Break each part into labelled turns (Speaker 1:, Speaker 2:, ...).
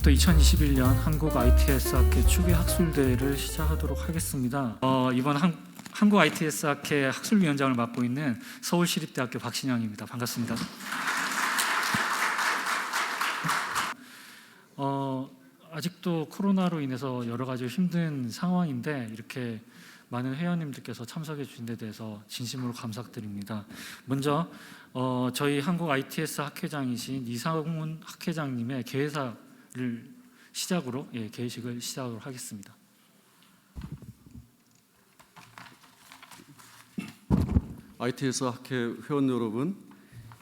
Speaker 1: 지금부터 2021년 한국 ITS 학회 추계 학술대회를 시작하도록 하겠습니다. 이번 한국 ITS 학회 학술위원장을 맡고 있는 서울시립대학교 박신영입니다. 반갑습니다. 아직도 코로나로 인해서 여러 가지 힘든 상황인데 이렇게 많은 회원님들께서 참석해 주신 데 대해서 진심으로 감사드립니다. 먼저 저희 한국 ITS 학회장이신 이상훈 학회장님의 개회사를 시작으로 개회식을 시작하도록 하겠습니다.
Speaker 2: ITS 학회 회원 여러분,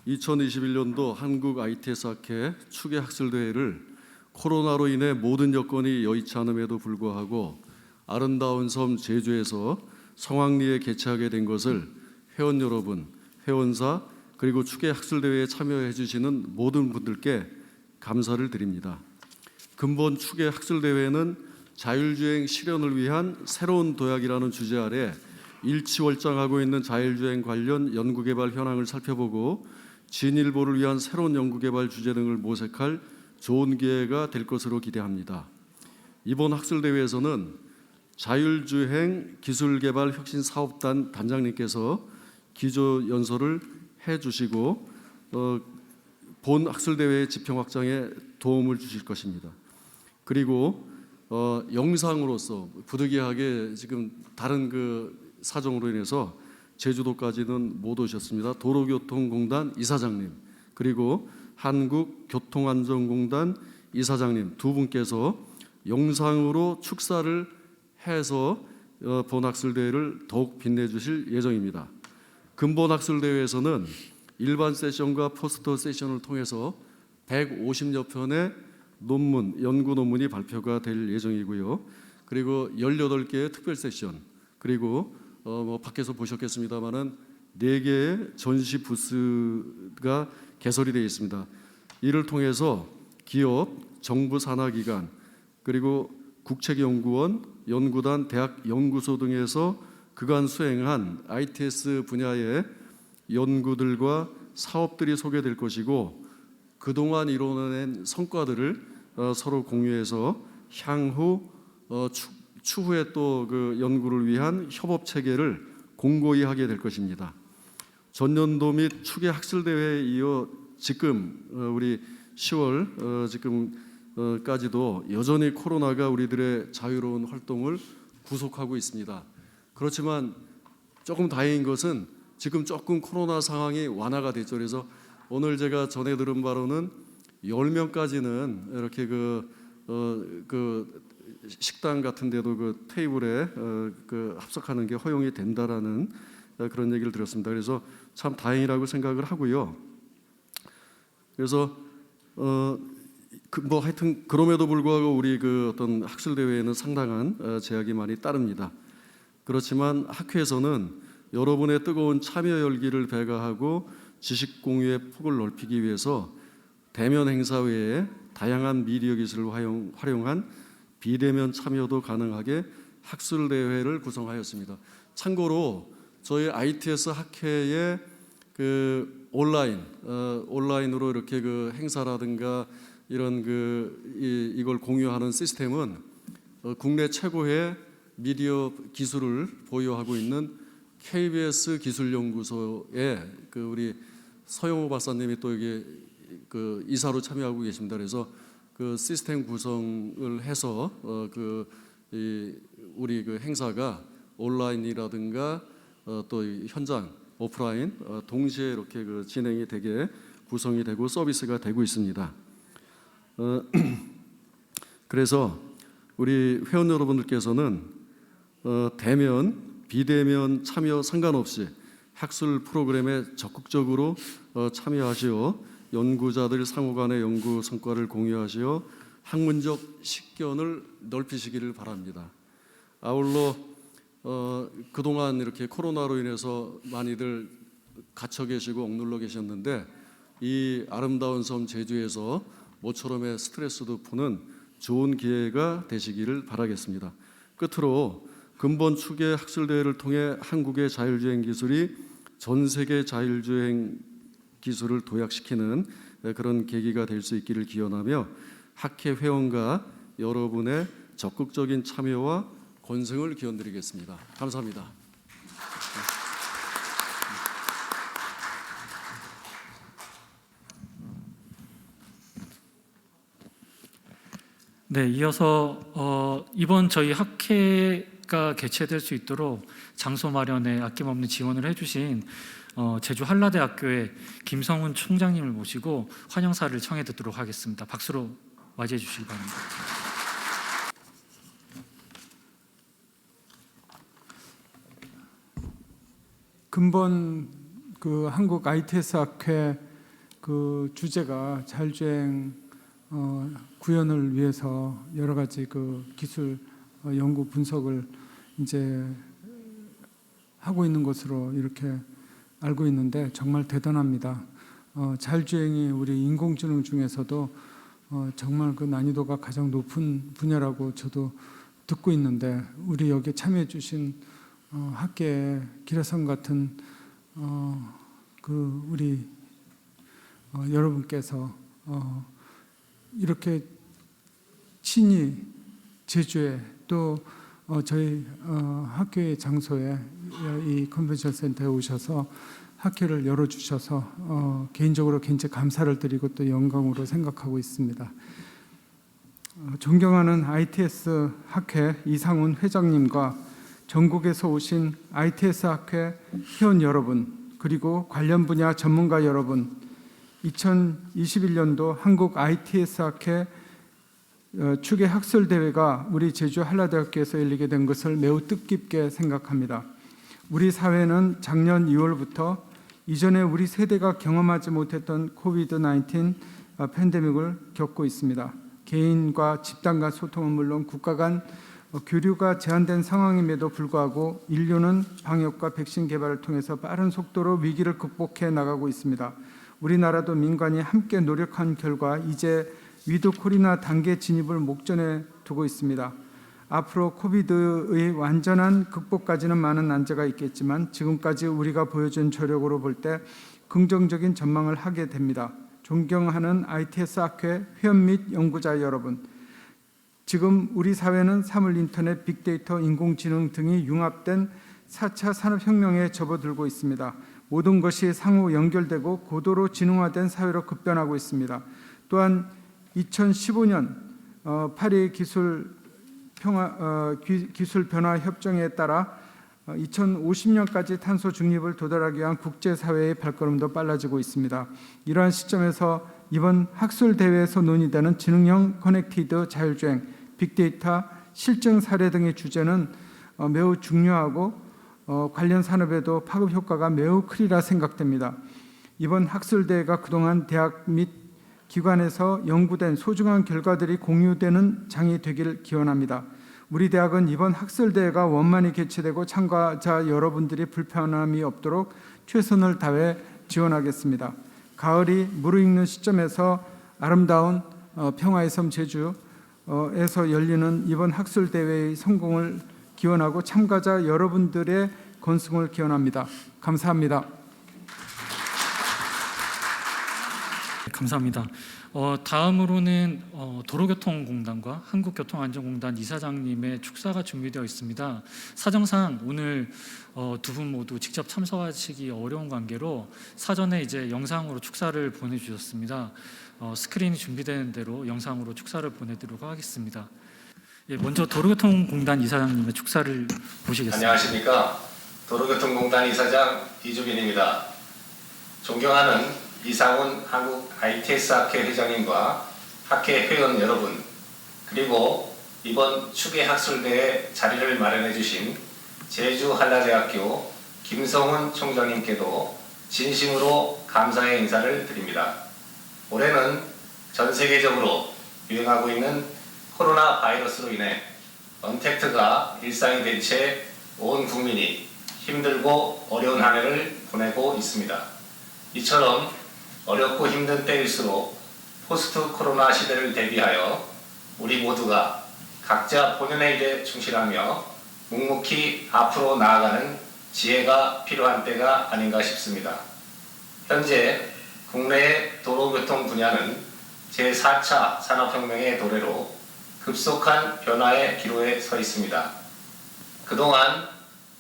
Speaker 2: 2021년도 한국 ITS 학회 추계 학술대회를 코로나로 인해 모든 여건이 여의치 않음에도 불구하고 아름다운 섬 제주에서 성황리에 개최하게 된 것을 회원 여러분, 회원사 그리고 추계 학술대회에 참여해 주시는 모든 분들께 감사를 드립니다. 근본 추계 학술대회는 자율주행 실현을 위한 새로운 도약이라는 주제 아래 일치월장하고 있는 자율주행 관련 연구개발 현황을 살펴보고 진일보를 위한 새로운 연구개발 주제 등을 모색할 좋은 기회가 될 것으로 기대합니다. 이번 학술대회에서는 자율주행 기술개발 혁신사업단 단장님께서 기조연설을 해주시고 본 학술대회의 지평 확장에 도움을 주실 것입니다. 그리고 영상으로서 부득이하게 지금 다른 사정으로 인해서 제주도까지는 못 오셨습니다. 도로교통공단 이사장님 그리고 한국교통안전공단 이사장님 두 분께서 영상으로 축사를 해서 본 학술대회를 더욱 빛내주실 예정입니다. 근본 학술대회에서는 일반 세션과 포스터 세션을 통해서 150여 편의 논문, 연구 논문이 발표가 될 예정이고요. 그리고 18개의 특별 세션, 그리고 밖에서 보셨겠습니다마는 4개의 전시 부스가 개설이 되어 있습니다. 이를 통해서 기업, 정부 산하기관, 그리고 국책연구원, 연구단, 대학 연구소 등에서 그간 수행한 ITS 분야의 연구들과 사업들이 소개될 것이고 그동안 이뤄낸 성과들을 서로 공유해서 향후 추후에 또 그 연구를 위한 협업 체계를 공고히 하게 될 것입니다. 전년도 및 추계 학술대회에 이어 지금 우리 10월 지금까지도 여전히 코로나가 우리들의 자유로운 활동을 구속하고 있습니다. 그렇지만 조금 다행인 것은 지금 조금 코로나 상황이 완화가 됐죠. 그래서 오늘 제가 전해 들은 바로는 10명까지는 이렇게 식당 같은 데도 그 테이블에 합석하는 게 허용이 된다라는 그런 얘기를 들었습니다. 그래서 참 다행이라고 생각을 하고요. 그래서 하여튼 그럼에도 불구하고 우리 어떤 학술 대회에는 상당한 제약이 많이 따릅니다. 그렇지만 학회에서는 여러분의 뜨거운 참여 열기를 배가하고 지식 공유의 폭을 넓히기 위해서 대면 행사 외에 다양한 미디어 기술을 활용한 비대면 참여도 가능하게 학술 대회를 구성하였습니다. 참고로 저희 ITS 학회의 온라인으로 이렇게 행사라든가 이런 이걸 공유하는 시스템은 국내 최고의 미디어 기술을 보유하고 있는 KBS 기술연구소에 우리 서영호 박사님이 또 이게 이사로 참여하고 계십니다. 그래서 그 시스템 구성을 해서 우리 행사가 온라인이라든가 또 현장 오프라인 동시에 이렇게 진행이 되게 구성이 되고 서비스가 되고 있습니다. 그래서 우리 회원 여러분들께서는 대면, 비대면 참여 상관없이 학술 프로그램에 적극적으로 참여하시어 연구자들 상호 간의 연구 성과를 공유하시어 학문적 식견을 넓히시기를 바랍니다. 아울러 그동안 이렇게 코로나로 인해서 많이들 갇혀 계시고 억눌러 계셨는데 이 아름다운 섬 제주에서 모처럼의 스트레스도 푸는 좋은 기회가 되시기를 바라겠습니다. 끝으로 근본 추계 학술대회를 통해 한국의 자율주행 기술이 전 세계 자율주행 기술을 도약시키는 그런 계기가 될 수 있기를 기원하며 학회 회원과 여러분의 적극적인 참여와 건승을 기원드리겠습니다. 감사합니다.
Speaker 1: 네, 이어서 이번 저희 학회가 개최될 수 있도록 장소 마련에 아낌없는 지원을 해주신 제주 한라대학교의 김성훈 총장님을 모시고 환영사를 청해 듣도록 하겠습니다. 박수로 맞이해 주시기 바랍니다.
Speaker 3: 근본 그 한국 ITS 학회 그 주제가 자율주행 구현을 위해서 여러 가지 그 기술 연구 분석을 이제 하고 있는 것으로 이렇게 알고 있는데 정말 대단합니다. 자율주행이 우리 인공지능 중에서도 정말 그 난이도가 가장 높은 분야라고 저도 듣고 있는데 우리 여기에 참여해 주신 학계의 기라성 같은 그 우리 여러분께서 이렇게 친히 제주에 또 저희 학교의 장소에 이 컨벤션 센터에 오셔서 학회를 열어주셔서 개인적으로 굉장히 감사를 드리고 또 영광으로 생각하고 있습니다. 존경하는 ITS 학회 이상훈 회장님과 전국에서 오신 ITS 학회 회원 여러분 그리고 관련 분야 전문가 여러분 2021년도 한국 ITS 학회 추계 학술 대회가 우리 제주 한라대학교에서 열리게 된 것을 매우 뜻깊게 생각합니다. 우리 사회는 작년 2월부터 이전에 우리 세대가 경험하지 못했던 코비드-19 팬데믹을 겪고 있습니다. 개인과 집단 간 소통은 물론 국가 간 교류가 제한된 상황임에도 불구하고 인류는 방역과 백신 개발을 통해서 빠른 속도로 위기를 극복해 나가고 있습니다. 우리나라도 민간이 함께 노력한 결과 이제 위드 코로나 단계 진입을 목전에 두고 있습니다. 앞으로 코비드의 완전한 극복까지는 많은 난제가 있겠지만 지금까지 우리가 보여준 저력으로 볼 때 긍정적인 전망을 하게 됩니다. 존경하는 ITS 학회 회원 및 연구자 여러분, 지금 우리 사회는 사물 인터넷, 빅데이터, 인공지능 등이 융합된 4차 산업혁명에 접어들고 있습니다. 모든 것이 상호 연결되고 고도로 지능화된 사회로 급변하고 있습니다. 또한 2015년 파리 기술 변화 협정에 따라 2050년까지 탄소 중립을 도달하기 위한 국제사회의 발걸음도 빨라지고 있습니다. 이러한 시점에서 이번 학술 대회에서 논의되는 지능형 커넥티드 자율주행, 빅데이터, 실증 사례 등의 주제는 매우 중요하고 관련 산업에도 파급 효과가 매우 크리라 생각됩니다. 이번 학술 대회가 그동안 대학 및 기관에서 연구된 소중한 결과들이 공유되는 장이 되길 기원합니다. 우리 대학은 이번 학술 대회가 원만히 개최되고 참가자 여러분들이 불편함이 없도록 최선을 다해 지원하겠습니다. 가을이 무르익는 시점에서 아름다운 평화의 섬 제주에서 열리는 이번 학술 대회의 성공을 기원하고 참가자 여러분들의 건승을 기원합니다. 감사합니다.
Speaker 1: 감사합니다. 다음으로는 도로교통공단과 한국교통안전공단 이사장님의 축사가 준비되어 있습니다. 사정상 오늘 두 분 모두 직접 참석하시기 어려운 관계로 사전에 이제 영상으로 축사를 보내주셨습니다. 스크린이 준비되는 대로 영상으로 축사를 보내드리도록 하겠습니다. 예, 먼저 도로교통공단 이사장님의 축사를 보시겠습니다.
Speaker 4: 안녕하십니까. 도로교통공단 이사장 이주빈입니다. 존경하는 이상훈 한국 ITS 학회 회장님과 학회 회원 여러분, 그리고 이번 추계 학술대회 자리를 마련해 주신 제주 한라대학교 김성훈 총장님께도 진심으로 감사의 인사를 드립니다. 올해는 전 세계적으로 유행하고 있는 코로나 바이러스로 인해 언택트가 일상이 된 채 온 국민이 힘들고 어려운 한 해를 보내고 있습니다. 이처럼 어렵고 힘든 때일수록 포스트 코로나 시대를 대비하여 우리 모두가 각자 본연의 일에 충실하며 묵묵히 앞으로 나아가는 지혜가 필요한 때가 아닌가 싶습니다. 현재 국내의 도로교통 분야는 제4차 산업혁명의 도래로 급속한 변화의 기로에 서 있습니다. 그동안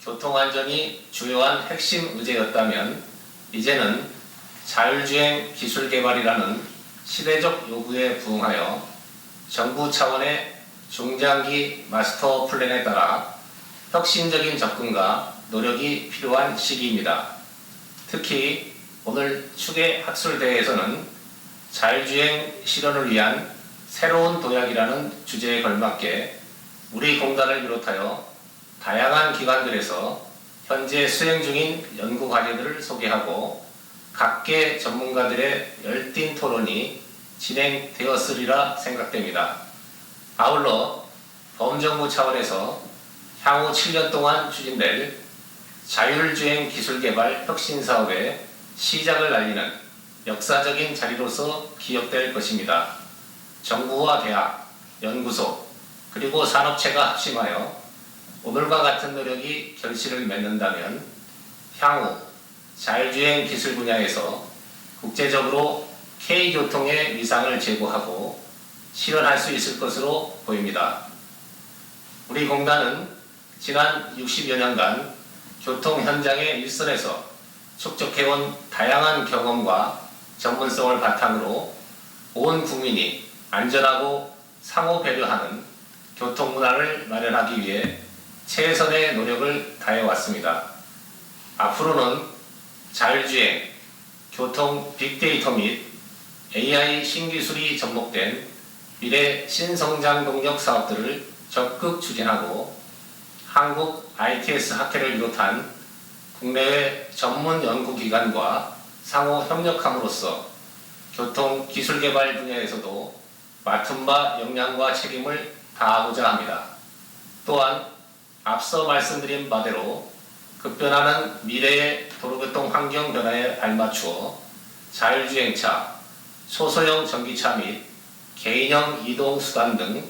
Speaker 4: 교통안전이 주요한 핵심 의제였다면 이제는 자율주행 기술 개발이라는 시대적 요구에 부응하여 정부 차원의 중장기 마스터 플랜에 따라 혁신적인 접근과 노력이 필요한 시기입니다. 특히 오늘 추계 학술대회에서는 자율주행 실현을 위한 새로운 도약이라는 주제에 걸맞게 우리 공단을 비롯하여 다양한 기관들에서 현재 수행 중인 연구 과제들을 소개하고 각계 전문가들의 열띤 토론이 진행되었으리라 생각됩니다. 아울러 범정부 차원에서 향후 7년 동안 추진될 자율주행 기술개발 혁신사업의 시작을 알리는 역사적인 자리로서 기억될 것입니다. 정부와 대학, 연구소, 그리고 산업체가 합심하여 오늘과 같은 노력이 결실을 맺는다면 향후 자율주행 기술 분야에서 국제적으로 K교통의 위상을 제고하고 실현할 수 있을 것으로 보입니다. 우리 공단은 지난 60여 년간 교통 현장의 일선에서 축적해온 다양한 경험과 전문성을 바탕으로 온 국민이 안전하고 상호 배려하는 교통 문화를 마련하기 위해 최선의 노력을 다해왔습니다. 앞으로는 자율주행, 교통 빅데이터 및 AI 신기술이 접목된 미래 신성장 동력 사업들을 적극 추진하고 한국 ITS 학회를 비롯한 국내외 전문 연구기관과 상호 협력함으로써 교통 기술 개발 분야에서도 맡은 바 역량과 책임을 다하고자 합니다. 또한 앞서 말씀드린 바대로 급변하는 미래의 도로교통 환경 변화에 알맞추어 자율주행차, 소소형 전기차 및 개인형 이동수단 등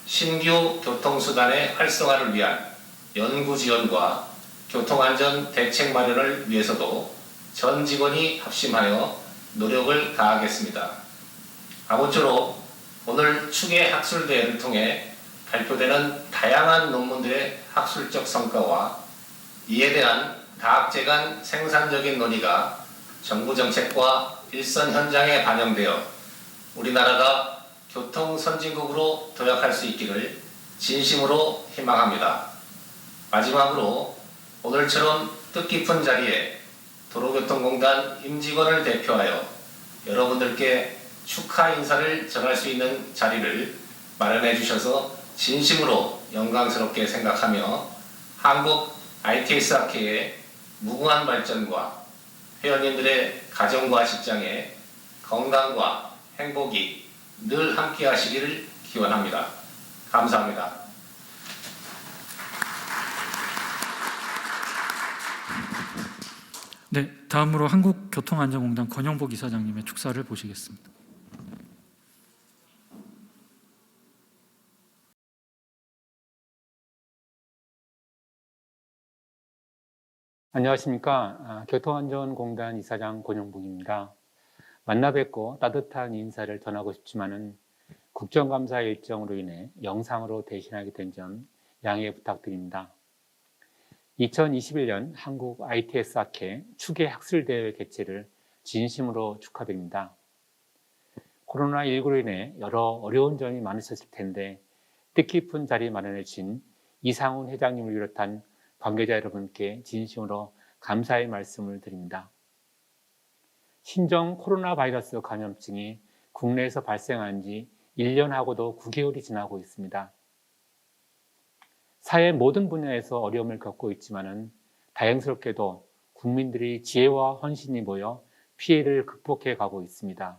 Speaker 4: 신규 교통수단의 활성화를 위한 연구 지원과 교통안전 대책 마련을 위해서도 전 직원이 합심하여 노력을 다하겠습니다. 아무쪼록 오늘 추계 학술대회를 통해 발표되는 다양한 논문들의 학술적 성과와 이에 대한 다학제 간 생산적인 논의가 정부 정책과 일선 현장에 반영되어 우리나라가 교통 선진국으로 도약할 수 있기를 진심으로 희망합니다. 마지막으로 오늘처럼 뜻깊은 자리에 도로교통공단 임직원을 대표하여 여러분들께 축하 인사를 전할 수 있는 자리를 마련해 주셔서 진심으로 영광스럽게 생각하며 한국 ITS 학회의 무궁한 발전과 회원님들의 가정과 직장에 건강과 행복이 늘 함께 하시기를 기원합니다. 감사합니다.
Speaker 1: 네, 다음으로 한국교통안전공단 권영복 이사장님의 축사를 보시겠습니다.
Speaker 5: 안녕하십니까. 교통안전공단 이사장 권영복입니다. 만나 뵙고 따뜻한 인사를 전하고 싶지만은 국정감사 일정으로 인해 영상으로 대신하게 된 점 양해 부탁드립니다. 2021년 한국 ITS 학회 추계 학술대회 개최를 진심으로 축하드립니다. 코로나19로 인해 여러 어려운 점이 많으셨을 텐데 뜻깊은 자리 마련해 주신 이상훈 회장님을 비롯한 관계자 여러분께 진심으로 감사의 말씀을 드립니다. 신종 코로나 바이러스 감염증이 국내에서 발생한 지 1년하고도 9개월이 지나고 있습니다. 사회 모든 분야에서 어려움을 겪고 있지만은 다행스럽게도 국민들이 지혜와 헌신이 모여 피해를 극복해 가고 있습니다.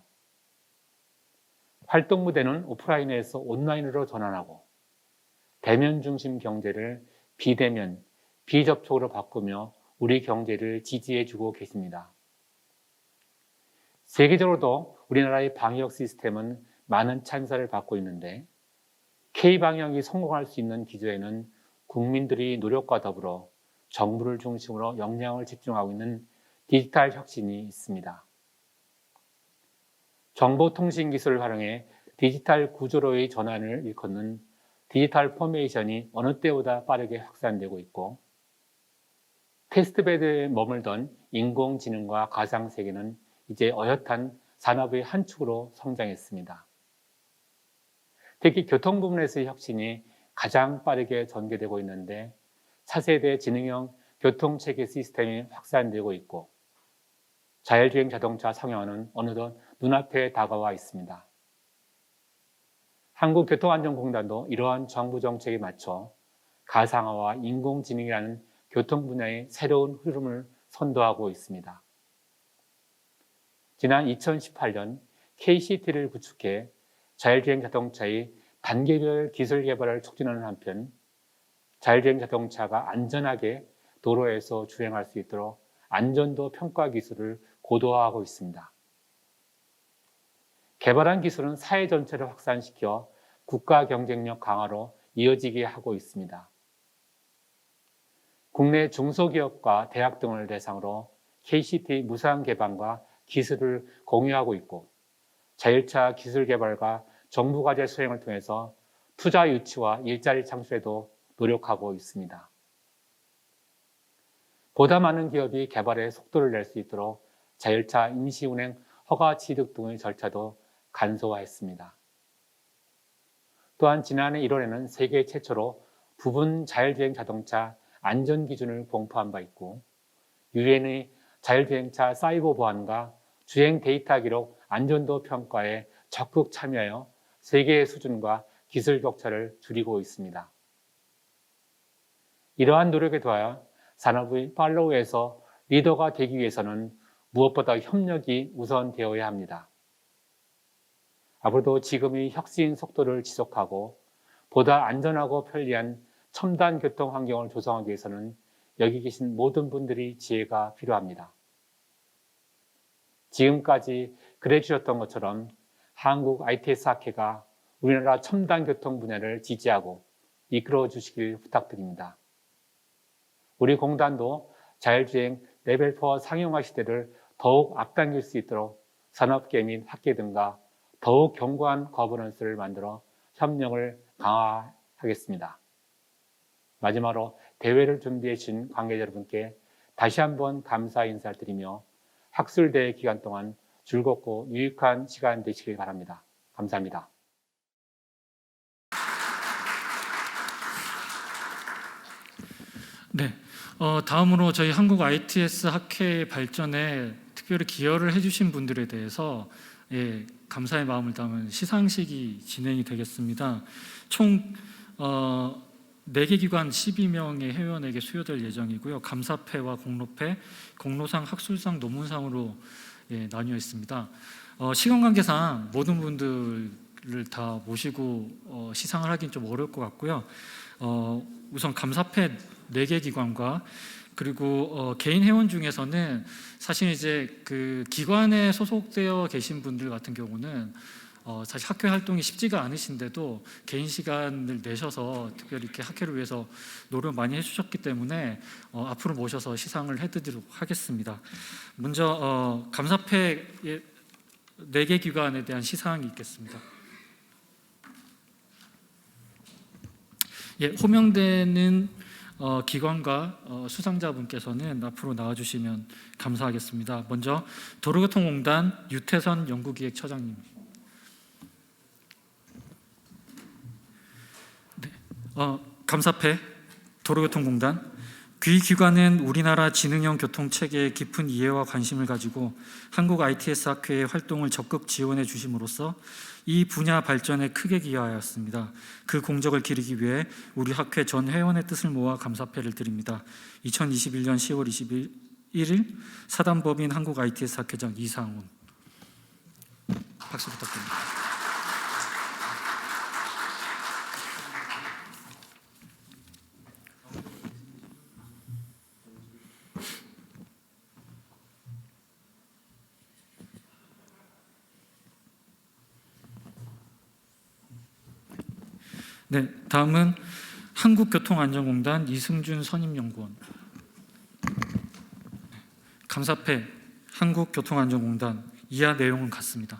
Speaker 5: 활동 무대는 오프라인에서 온라인으로 전환하고 대면 중심 경제를 비대면, 비접촉으로 바꾸며 우리 경제를 지지해 주고 계십니다. 세계적으로도 우리나라의 방역 시스템은 많은 찬사를 받고 있는데 K방역이 성공할 수 있는 기조에는 국민들이 노력과 더불어 정부를 중심으로 역량을 집중하고 있는 디지털 혁신이 있습니다. 정보통신 기술을 활용해 디지털 구조로의 전환을 일컫는 디지털 포메이션이 어느 때보다 빠르게 확산되고 있고, 테스트베드에 머물던 인공지능과 가상세계는 이제 어엿한 산업의 한 축으로 성장했습니다. 특히 교통 부문에서의 혁신이 가장 빠르게 전개되고 있는데, 차세대 지능형 교통체계 시스템이 확산되고 있고, 자율주행 자동차 상용화는 어느덧 눈앞에 다가와 있습니다. 한국교통안전공단도 이러한 정부 정책에 맞춰 가상화와 인공지능이라는 교통 분야의 새로운 흐름을 선도하고 있습니다. 지난 2018년 KCT를 구축해 자율주행 자동차의 단계별 기술 개발을 촉진하는 한편, 자율주행 자동차가 안전하게 도로에서 주행할 수 있도록 안전도 평가 기술을 고도화하고 있습니다. 개발한 기술은 사회 전체를 확산시켜 국가 경쟁력 강화로 이어지게 하고 있습니다. 국내 중소기업과 대학 등을 대상으로 KCT 무상 개방과 기술을 공유하고 있고, 자율차 기술 개발과 정부 과제 수행을 통해서 투자 유치와 일자리 창출에도 노력하고 있습니다. 보다 많은 기업이 개발에 속도를 낼 수 있도록 자율차 임시운행 허가 취득 등의 절차도 간소화했습니다. 또한 지난해 1월에는 세계 최초로 부분 자율주행 자동차 안전기준을 공포한 바 있고, 유엔의 자율주행차 사이버 보안과 주행 데이터 기록 안전도 평가에 적극 참여하여 세계의 수준과 기술 격차를 줄이고 있습니다. 이러한 노력에 더하여 산업의 팔로우에서 리더가 되기 위해서는 무엇보다 협력이 우선되어야 합니다. 앞으로도 지금의 혁신 속도를 지속하고 보다 안전하고 편리한 첨단 교통 환경을 조성하기 위해서는 여기 계신 모든 분들의 지혜가 필요합니다. 지금까지 그래 주셨던 것처럼 한국 ITS 학회가 우리나라 첨단 교통 분야를 지지하고 이끌어 주시길 부탁드립니다. 우리 공단도 자율주행 레벨 4 상용화 시대를 더욱 앞당길 수 있도록 산업계 및 학계 등과 더욱 견고한 거버넌스를 만들어 협력을 강화하겠습니다. 마지막으로 대회를 준비해 주신 관계자 여러분께 다시 한번 감사 인사를 드리며 학술대회 기간 동안 즐겁고 유익한 시간 되시길 바랍니다. 감사합니다.
Speaker 1: 네, 다음으로 저희 한국 ITS 학회 발전에 특별히 기여를 해주신 분들에 대해서 감사의 마음을 담은 시상식이 진행이 되겠습니다. 총 4개 기관 12명의 회원에게 수여될 예정이고요. 감사패와 공로패, 공로상, 학술상, 논문상으로 나뉘어 있습니다. 시간 관계상 모든 분들을 다 모시고 시상을 하긴 좀 어려울 것 같고요. 우선 감사패 4개 기관과 그리고 개인 회원 중에서는 사실 이제 그 기관에 소속되어 계신 분들 같은 경우는 사실 학회 활동이 쉽지가 않으신데도 개인 시간을 내셔서 특별히 이렇게 학회를 위해서 노력 많이 해주셨기 때문에 앞으로 모셔서 시상을 해드리도록 하겠습니다. 먼저 감사패 4개 기관에 대한 시상이 있겠습니다. 호명되는 기관과 수상자분께서는 앞으로 나와주시면 감사하겠습니다. 먼저 도로교통공단 유태선 연구기획처장님. 감사패 도로교통공단. 귀 기관은 우리나라 지능형 교통체계에 깊은 이해와 관심을 가지고 한국 ITS 학회의 활동을 적극 지원해 주심으로써 이 분야 발전에 크게 기여하였습니다. 그 공적을 기리기 위해 우리 학회 전 회원의 뜻을 모아 감사패를 드립니다. 2021년 10월 21일 사단법인 한국 ITS 학회장 이상훈. 박수 부탁드립니다. 네, 다음은 한국교통안전공단 이승준 선임연구원. 감사패 한국교통안전공단 이하 내용은 같습니다.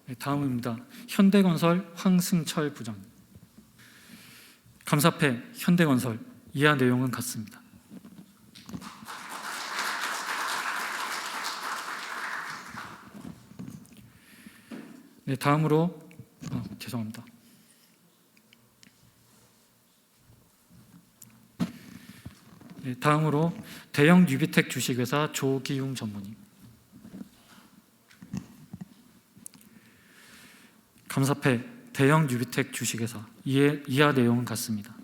Speaker 1: 네, 다음입니다. 현대건설 황승철 부장. 감사패 현대건설 이하 내용은 같습니다. 네, 다음으로 죄송합니다. 네, 다음으로 대형 뉴비텍 주식회사 조기웅 전무님. 감사패 대형 뉴비텍 주식회사 이하 내용은 같습니다.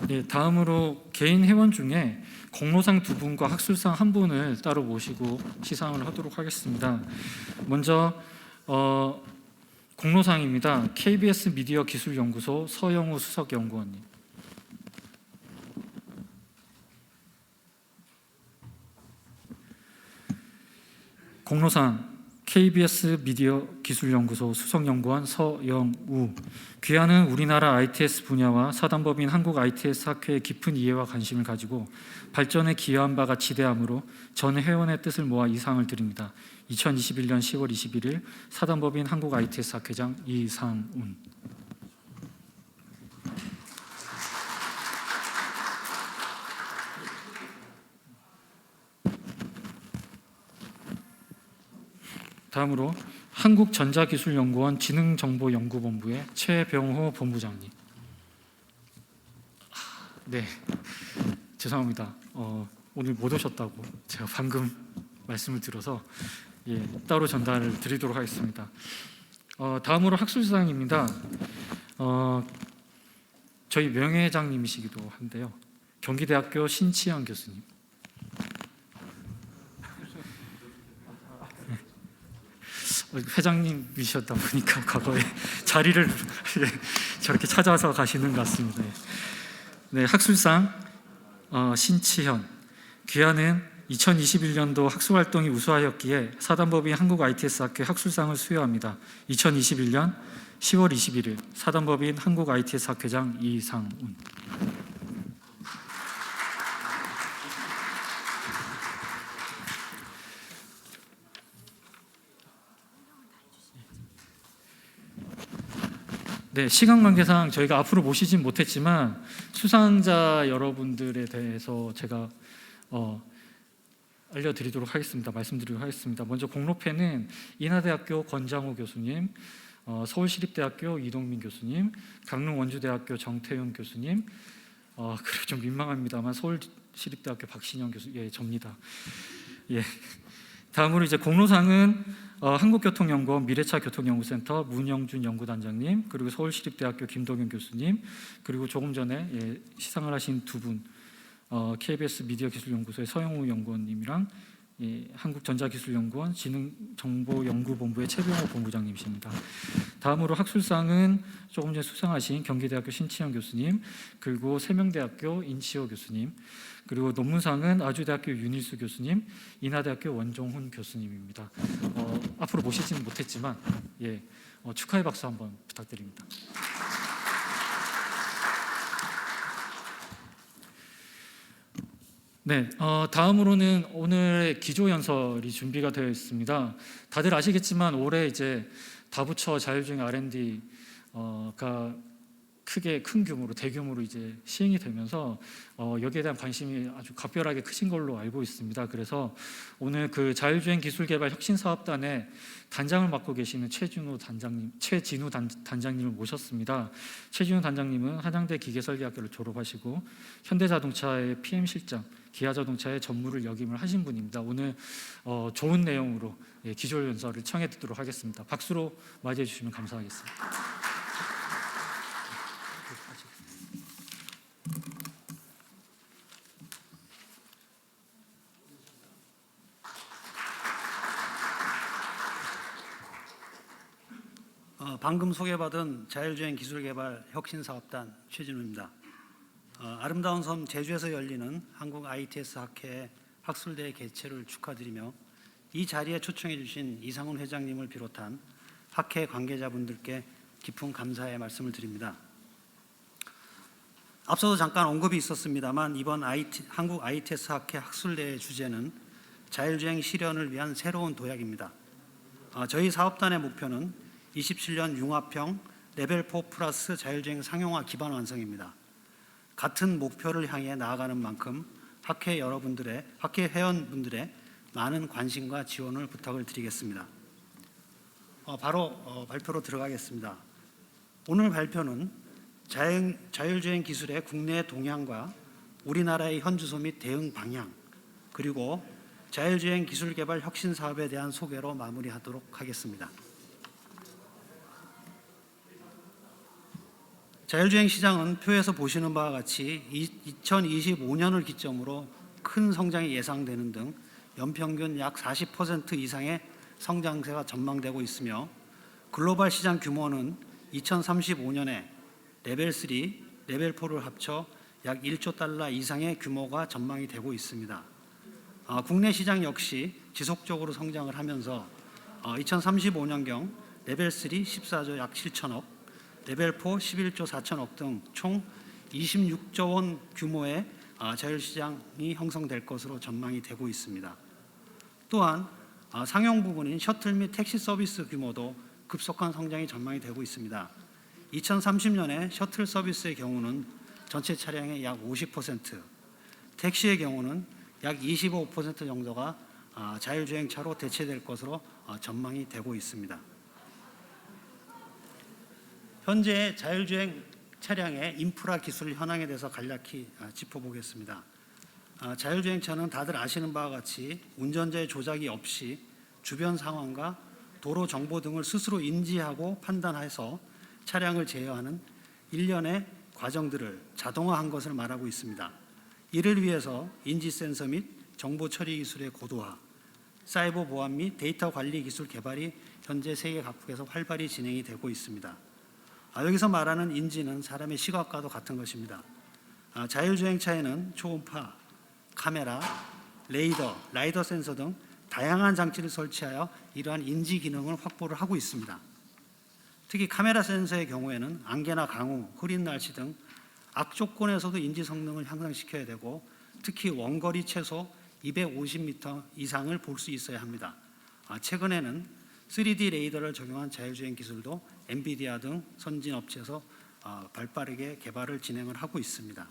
Speaker 1: 네, 다음으로 개인 회원 중에 공로상 2분과 학술상 1분을 따로 모시고 시상을 하도록 하겠습니다. 먼저 공로상입니다. KBS 미디어 기술연구소 서영우 수석연구원님. 공로상 KBS 미디어 기술연구소 수석연구원 서영우. 귀하는 우리나라 ITS 분야와 사단법인 한국 ITS 학회의 깊은 이해와 관심을 가지고 발전에 기여한 바가 지대하므로 전 회원의 뜻을 모아 이 상을 드립니다. 2021년 10월 21일 사단법인 한국 ITS 학회장 이상운. 다음으로 한국전자기술연구원 지능정보연구본부의 최병호 본부장님. 네, 죄송합니다. 오늘 못 오셨다고 제가 방금 말씀을 들어서 따로 전달을 드리도록 하겠습니다. 다음으로 학술상입니다. 저희 명예회장님이시기도 한데요. 경기대학교 신치현 교수님. 회장님이셨다 보니까 과거에 자리를 저렇게 찾아서 가시는 것 같습니다. 네, 학술상 신치현. 귀하는 2021년도 학술활동이 우수하였기에 사단법인 한국 ITS 학회 학술상을 수여합니다. 2021년 10월 21일 사단법인 한국 ITS 학회장 이상운. 네, 시간 관계상 저희가 앞으로 모시진 못했지만 수상자 여러분들에 대해서 제가 알려드리도록 하겠습니다. 말씀드리도록 하겠습니다. 먼저 공로패는 인하대학교 권장호 교수님, 서울시립대학교 이동민 교수님, 강릉원주대학교 정태윤 교수님, 그리고 좀 민망합니다만 서울시립대학교 박신영 교수, 접니다. 다음으로 이제 공로상은 한국교통연구원 미래차 교통연구센터 문영준 연구단장님, 그리고 서울시립대학교 김동윤 교수님, 그리고 조금 전에 시상을 하신 두 분, KBS 미디어기술연구소의 서영우 연구원님이랑 한국전자기술연구원 지능정보연구본부의 최병호 본부장님이십니다. 다음으로 학술상은 조금 전에 수상하신 경기대학교 신치현 교수님, 그리고 세명대학교 인치호 교수님, 그리고 논문상은 아주대학교 윤일수 교수님, 인하대학교 원종훈 교수님입니다. 앞으로 모시지는 못했지만 축하의 박수 한번 부탁드립니다. 네, 다음으로는 오늘의 기조연설이 준비가 되어 있습니다. 다들 아시겠지만 올해 이제 다부처 자율주행 R&D가 큰 규모로 대규모로 이제 시행이 되면서 여기에 대한 관심이 아주 각별하게 크신 걸로 알고 있습니다. 그래서 오늘 그 자율주행 기술개발 혁신사업단의 단장을 맡고 계시는 최진우 단장님을 모셨습니다. 최진우 단장님은 한양대 기계설계학교를 졸업하시고 현대자동차의 PM 실장, 기아자동차의 전무를 역임을 하신 분입니다. 오늘 좋은 내용으로 기조연설을 청해 듣도록 하겠습니다. 박수로 맞이해 주시면 감사하겠습니다.
Speaker 6: 방금 소개받은 자율주행 기술개발 혁신사업단 최진우입니다. 아름다운 섬 제주에서 열리는 한국 ITS 학회 학술대회 개최를 축하드리며 이 자리에 초청해 주신 이상훈 회장님을 비롯한 학회 관계자분들께 깊은 감사의 말씀을 드립니다. 앞서도 잠깐 언급이 있었습니다만 이번 한국 ITS 학회 학술대회 주제는 자율주행 실현을 위한 새로운 도약입니다. 저희 사업단의 목표는 27년 융합형 레벨 4 플러스 자율주행 상용화 기반 완성입니다. 같은 목표를 향해 나아가는 만큼 학회 회원분들의 많은 관심과 지원을 부탁을 드리겠습니다. 바로 발표로 들어가겠습니다. 오늘 발표는 자율주행 기술의 국내 동향과 우리나라의 현주소 및 대응 방향, 그리고 자율주행 기술 개발 혁신 사업에 대한 소개로 마무리하도록 하겠습니다. 자율주행 시장은 표에서 보시는 바와 같이 2025년을 기점으로 큰 성장이 예상되는 등 연평균 약 40% 이상의 성장세가 전망되고 있으며, 글로벌 시장 규모는 2035년에 레벨 3, 레벨 4를 합쳐 약 1조 달러 이상의 규모가 전망이 되고 있습니다. 국내 시장 역시 지속적으로 성장을 하면서 2035년경 레벨 3 14조 약 7천억, 레벨 4 11조 4천억 등 총 26조 원 규모의 자율시장이 형성될 것으로 전망이 되고 있습니다. 또한 상용 부분인 셔틀 및 택시 서비스 규모도 급속한 성장이 전망이 되고 있습니다. 2030년에 셔틀 서비스의 경우는 전체 차량의 약 50%, 택시의 경우는 약 25% 정도가 자율주행차로 대체될 것으로 전망이 되고 있습니다. 현재 자율주행 차량의 인프라 기술 현황에 대해서 간략히 짚어보겠습니다. 자율주행차는 다들 아시는 바와 같이 운전자의 조작이 없이 주변 상황과 도로 정보 등을 스스로 인지하고 판단해서 차량을 제어하는 일련의 과정들을 자동화한 것을 말하고 있습니다. 이를 위해서 인지 센서 및 정보 처리 기술의 고도화, 사이버 보안 및 데이터 관리 기술 개발이 현재 세계 각국에서 활발히 진행이 되고 있습니다. 여기서 말하는 인지는 사람의 시각과도 같은 것입니다. 자율주행차에는 초음파, 카메라, 레이더, 라이더 센서 등 다양한 장치를 설치하여 이러한 인지 기능을 확보를 하고 있습니다. 특히 카메라 센서의 경우에는 안개나 강우, 흐린 날씨 등 악조건에서도 인지 성능을 향상시켜야 되고, 특히 원거리 최소 250m 이상을 볼 수 있어야 합니다. 최근에는 3D 레이더를 적용한 자율주행 기술도 엔비디아 등 선진 업체에서 발빠르게 개발을 진행을 하고 있습니다.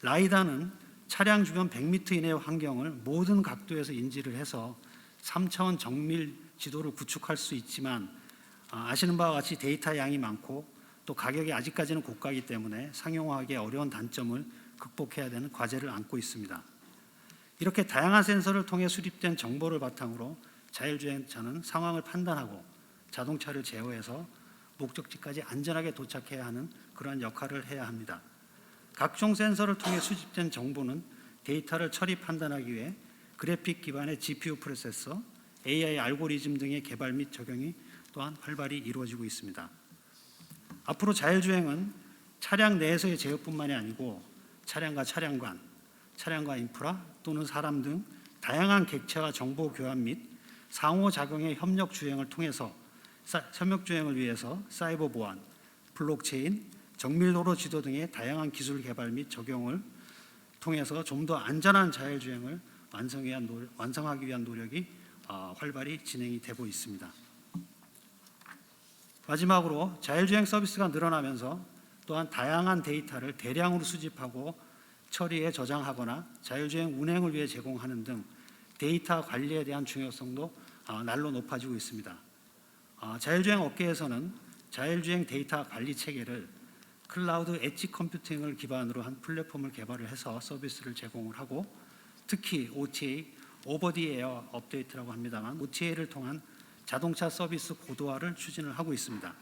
Speaker 6: 라이다는 차량 주변 100m 이내의 환경을 모든 각도에서 인지를 해서 3차원 정밀 지도를 구축할 수 있지만, 아시는 바와 같이 데이터 양이 많고 또 가격이 아직까지는 고가이기 때문에 상용화하기 어려운 단점을 극복해야 되는 과제를 안고 있습니다. 이렇게 다양한 센서를 통해 수립된 정보를 바탕으로 자율주행차는 상황을 판단하고 자동차를 제어해서 목적지까지 안전하게 도착해야 하는 그러한 역할을 해야 합니다. 각종 센서를 통해 수집된 정보는 데이터를 처리 판단하기 위해 그래픽 기반의 GPU 프로세서, AI 알고리즘 등의 개발 및 적용이 또한 활발히 이루어지고 있습니다. 앞으로 자율주행은 차량 내에서의 제어뿐만이 아니고 차량과 차량 간, 차량과 인프라 또는 사람 등 다양한 객체와 정보 교환 및 상호작용의 협력 주행을 통해서 협력 주행을 위해서 사이버 보안, 블록체인, 정밀도로 지도 등의 다양한 기술 개발 및 적용을 통해서 좀 더 안전한 자율주행을 완성하기 위한 노력이 활발히 진행이 되고 있습니다. 마지막으로 자율주행 서비스가 늘어나면서 또한 다양한 데이터를 대량으로 수집하고 처리해 저장하거나 자율주행 운행을 위해 제공하는 등 데이터 관리에 대한 중요성도 날로 높아지고 있습니다. 자율주행 업계에서는 자율주행 데이터 관리 체계를 클라우드 엣지 컴퓨팅을 기반으로 한 플랫폼을 개발을 해서 서비스를 제공을 하고, 특히 OTA, 오버 디 에어 업데이트라고 합니다만 OTA를 통한 자동차 서비스 고도화를 추진을 하고 있습니다.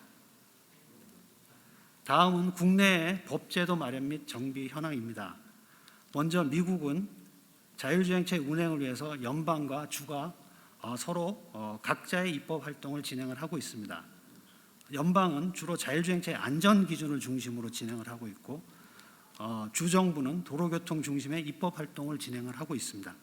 Speaker 6: 다음은 국내의 법제도 마련 및 정비 현황입니다. 먼저 미국은 자율주행차 운행을 위해서 연방과 주가 서로 각자의 입법 활동을 진행을 하고 있습니다. 연방은 주로 자율주행차의 안전 기준을 중심으로 진행을 하고 있고, 주정부는 도로교통 중심의 입법 활동을 진행을 하고 있습니다.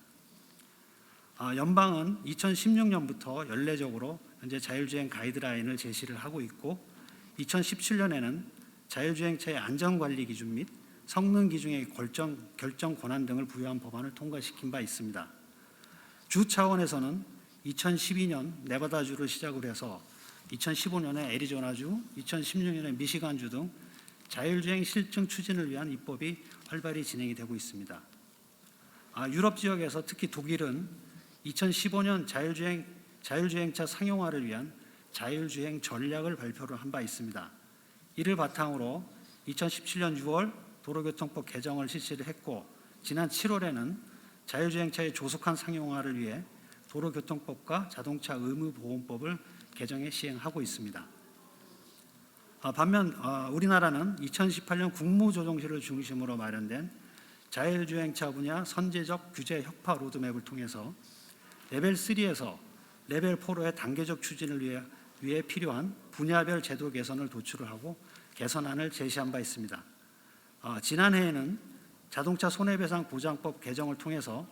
Speaker 6: 연방은 2016년부터 연례적으로 현재 자율주행 가이드라인을 제시를 하고 있고, 2017년에는 자율주행차의 안전관리 기준 및 성능 기준의 결정 권한 등을 부여한 법안을 통과시킨 바 있습니다. 주 차원에서는 2012년 네바다주를 시작으로 해서 2015년에 애리조나주, 2016년에 미시간주 등 자율주행 실증 추진을 위한 입법이 활발히 진행이 되고 있습니다. 유럽 지역에서 특히 독일은 2015년 자율주행차 상용화를 위한 자율주행 전략을 발표를 한 바 있습니다. 이를 바탕으로 2017년 6월 도로교통법 개정을 실시를 했고, 지난 7월에는 자율주행차의 조속한 상용화를 위해 도로교통법과 자동차 의무보험법을 개정해 시행하고 있습니다. 반면 우리나라는 2018년 국무조정실을 중심으로 마련된 자율주행차 분야 선제적 규제 혁파 로드맵을 통해서 레벨 3에서 레벨 4로의 단계적 추진을 위해 필요한 분야별 제도 개선을 도출을 하고 개선안을 제시한 바 있습니다. 지난해에는 자동차 손해배상 보장법 개정을 통해서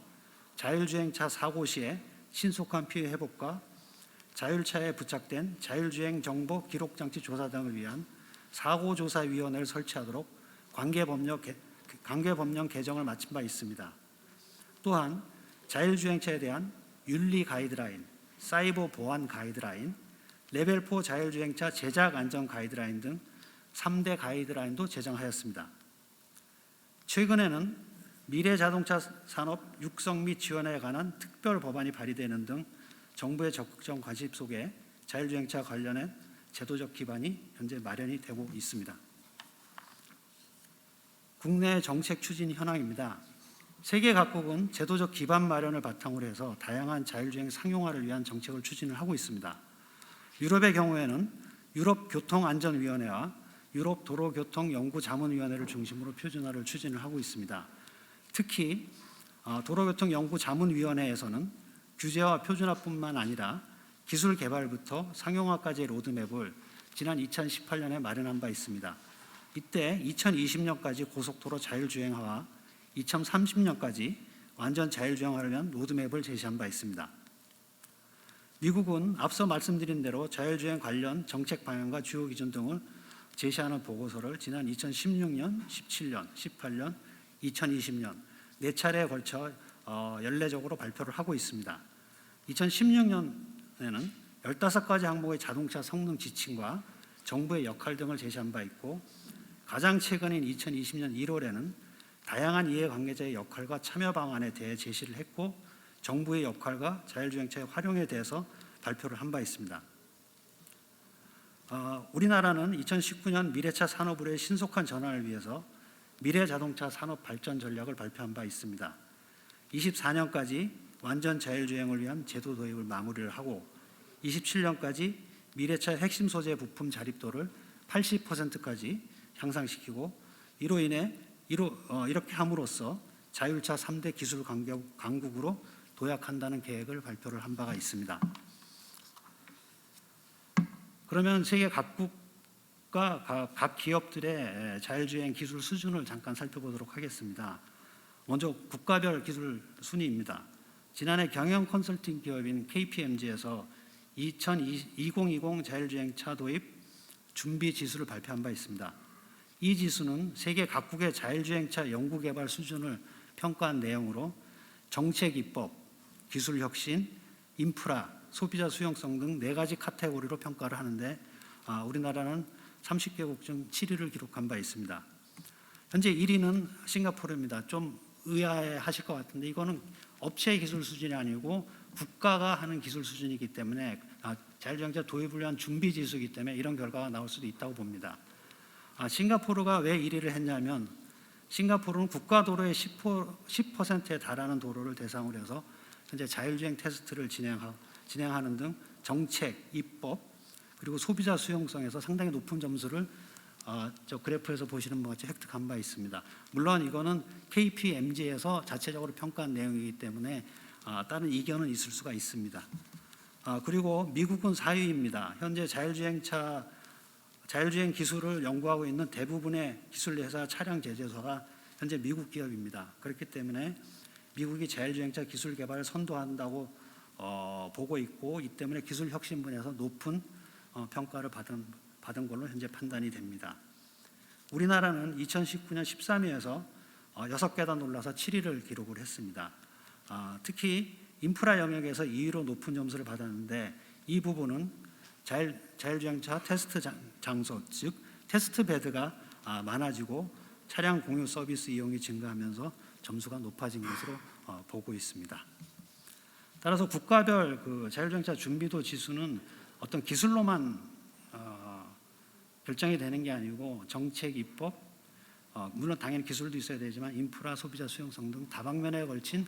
Speaker 6: 자율주행차 사고 시에 신속한 피해 회복과 자율차에 부착된 자율주행 정보 기록장치 조사 등을 위한 사고조사위원회를 설치하도록 관계법령 개정을 마친 바 있습니다. 또한 자율주행차에 대한 윤리 가이드라인, 사이버 보안 가이드라인, 레벨 4 자율주행차 제작 안전 가이드라인 등 3대 가이드라인도 제정하였습니다. 최근에는 미래자동차 산업 육성 및 지원에 관한 특별 법안이 발의되는 등 정부의 적극적 관심 속에 자율주행차 관련한 제도적 기반이 현재 마련이 되고 있습니다. 국내 정책 추진 현황입니다. 세계 각국은 제도적 기반 마련을 바탕으로 해서 다양한 자율주행 상용화를 위한 정책을 추진을 하고 있습니다. 유럽의 경우에는 유럽교통안전위원회와 유럽도로교통연구자문위원회를 중심으로 표준화를 추진을 하고 있습니다. 특히 도로교통연구자문위원회에서는 규제와 표준화뿐만 아니라 기술 개발부터 상용화까지의 로드맵을 지난 2018년에 마련한 바 있습니다. 이때 2020년까지 고속도로 자율주행화와 2030년까지 완전 자율주행화를 위한 로드맵을 제시한 바 있습니다. 미국은 앞서 말씀드린 대로 자율주행 관련 정책 방향과 주요 기준 등을 제시하는 보고서를 지난 2016년, 17년, 18년, 2020년 4차례에 걸쳐 연례적으로 발표를 하고 있습니다. 2016년에는 15가지 항목의 자동차 성능 지침과 정부의 역할 등을 제시한 바 있고, 가장 최근인 2020년 1월에는 다양한 이해관계자의 역할과 참여 방안에 대해 제시를 했고, 정부의 역할과 자율주행차의 활용에 대해서 발표를 한 바 있습니다. 우리나라는 2019년 미래차 산업으로의 신속한 전환을 위해서 미래자동차 산업 발전 전략을 발표한 바 있습니다. 24년까지 완전 자율주행을 위한 제도 도입을 마무리를 하고 27년까지 미래차 핵심 소재 부품 자립도를 80%까지 향상시키고, 이로 인해 이렇게 함으로써 자율차 3대 기술 강국으로 도약한다는 계획을 발표를 한 바가 있습니다. 그러면 세계 각국과 각 기업들의 자율주행 기술 수준을 잠깐 살펴보도록 하겠습니다. 먼저 국가별 기술 순위입니다. 지난해 경영 컨설팅 기업인 KPMG에서 2020 자율주행차 도입 준비 지수를 발표한 바 있습니다. 이 지수는 세계 각국의 자율주행차 연구개발 수준을 평가한 내용으로 정책 입법, 기술 혁신, 인프라, 소비자 수용성 등 4가지 카테고리로 평가를 하는데 우리나라는 30개국 중 7위를 기록한 바 있습니다. 현재 1위는 싱가포르입니다. 좀 의아해하실 것 같은데 이거는 업체의 기술 수준이 아니고 국가가 하는 기술 수준이기 때문에 자율주행차 도입을 위한 준비 지수이기 때문에 이런 결과가 나올 수도 있다고 봅니다. 싱가포르가 왜 1위를 했냐면 싱가포르는 국가 도로의 10%에 달하는 도로를 대상으로 해서 현재 자율주행 테스트를 진행하는 등 정책, 입법, 그리고 소비자 수용성에서 상당히 높은 점수를 저 그래프에서 보시는 것 같이 획득한 바 있습니다. 물론 이거는 KPMG에서 자체적으로 평가한 내용이기 때문에 다른 이견은 있을 수가 있습니다. 그리고 미국은 4위입니다. 현재 자율주행 기술을 연구하고 있는 대부분의 기술 회사 차량 제조사가 현재 미국 기업입니다. 그렇기 때문에 미국이 자율주행차 기술 개발을 선도한다고 보고 있고, 이 때문에 기술 혁신 분야에서 높은 평가를 받은 받은 걸로 현재 판단이 됩니다. 우리나라는 2019년 13위에서 6계단 올라서 7위를 기록을 했습니다. 특히 인프라 영역에서 2위로 높은 점수를 받았는데 이 부분은 자율주행차 테스트 장소, 즉 테스트 베드가 많아지고 차량 공유 서비스 이용이 증가하면서 점수가 높아진 것으로 보고 있습니다. 따라서 국가별 그 자율주행차 준비도 지수는 어떤 기술로만 결정이 되는 게 아니고 정책, 입법, 물론 당연히 기술도 있어야 되지만 인프라, 소비자 수용성 등 다방면에 걸친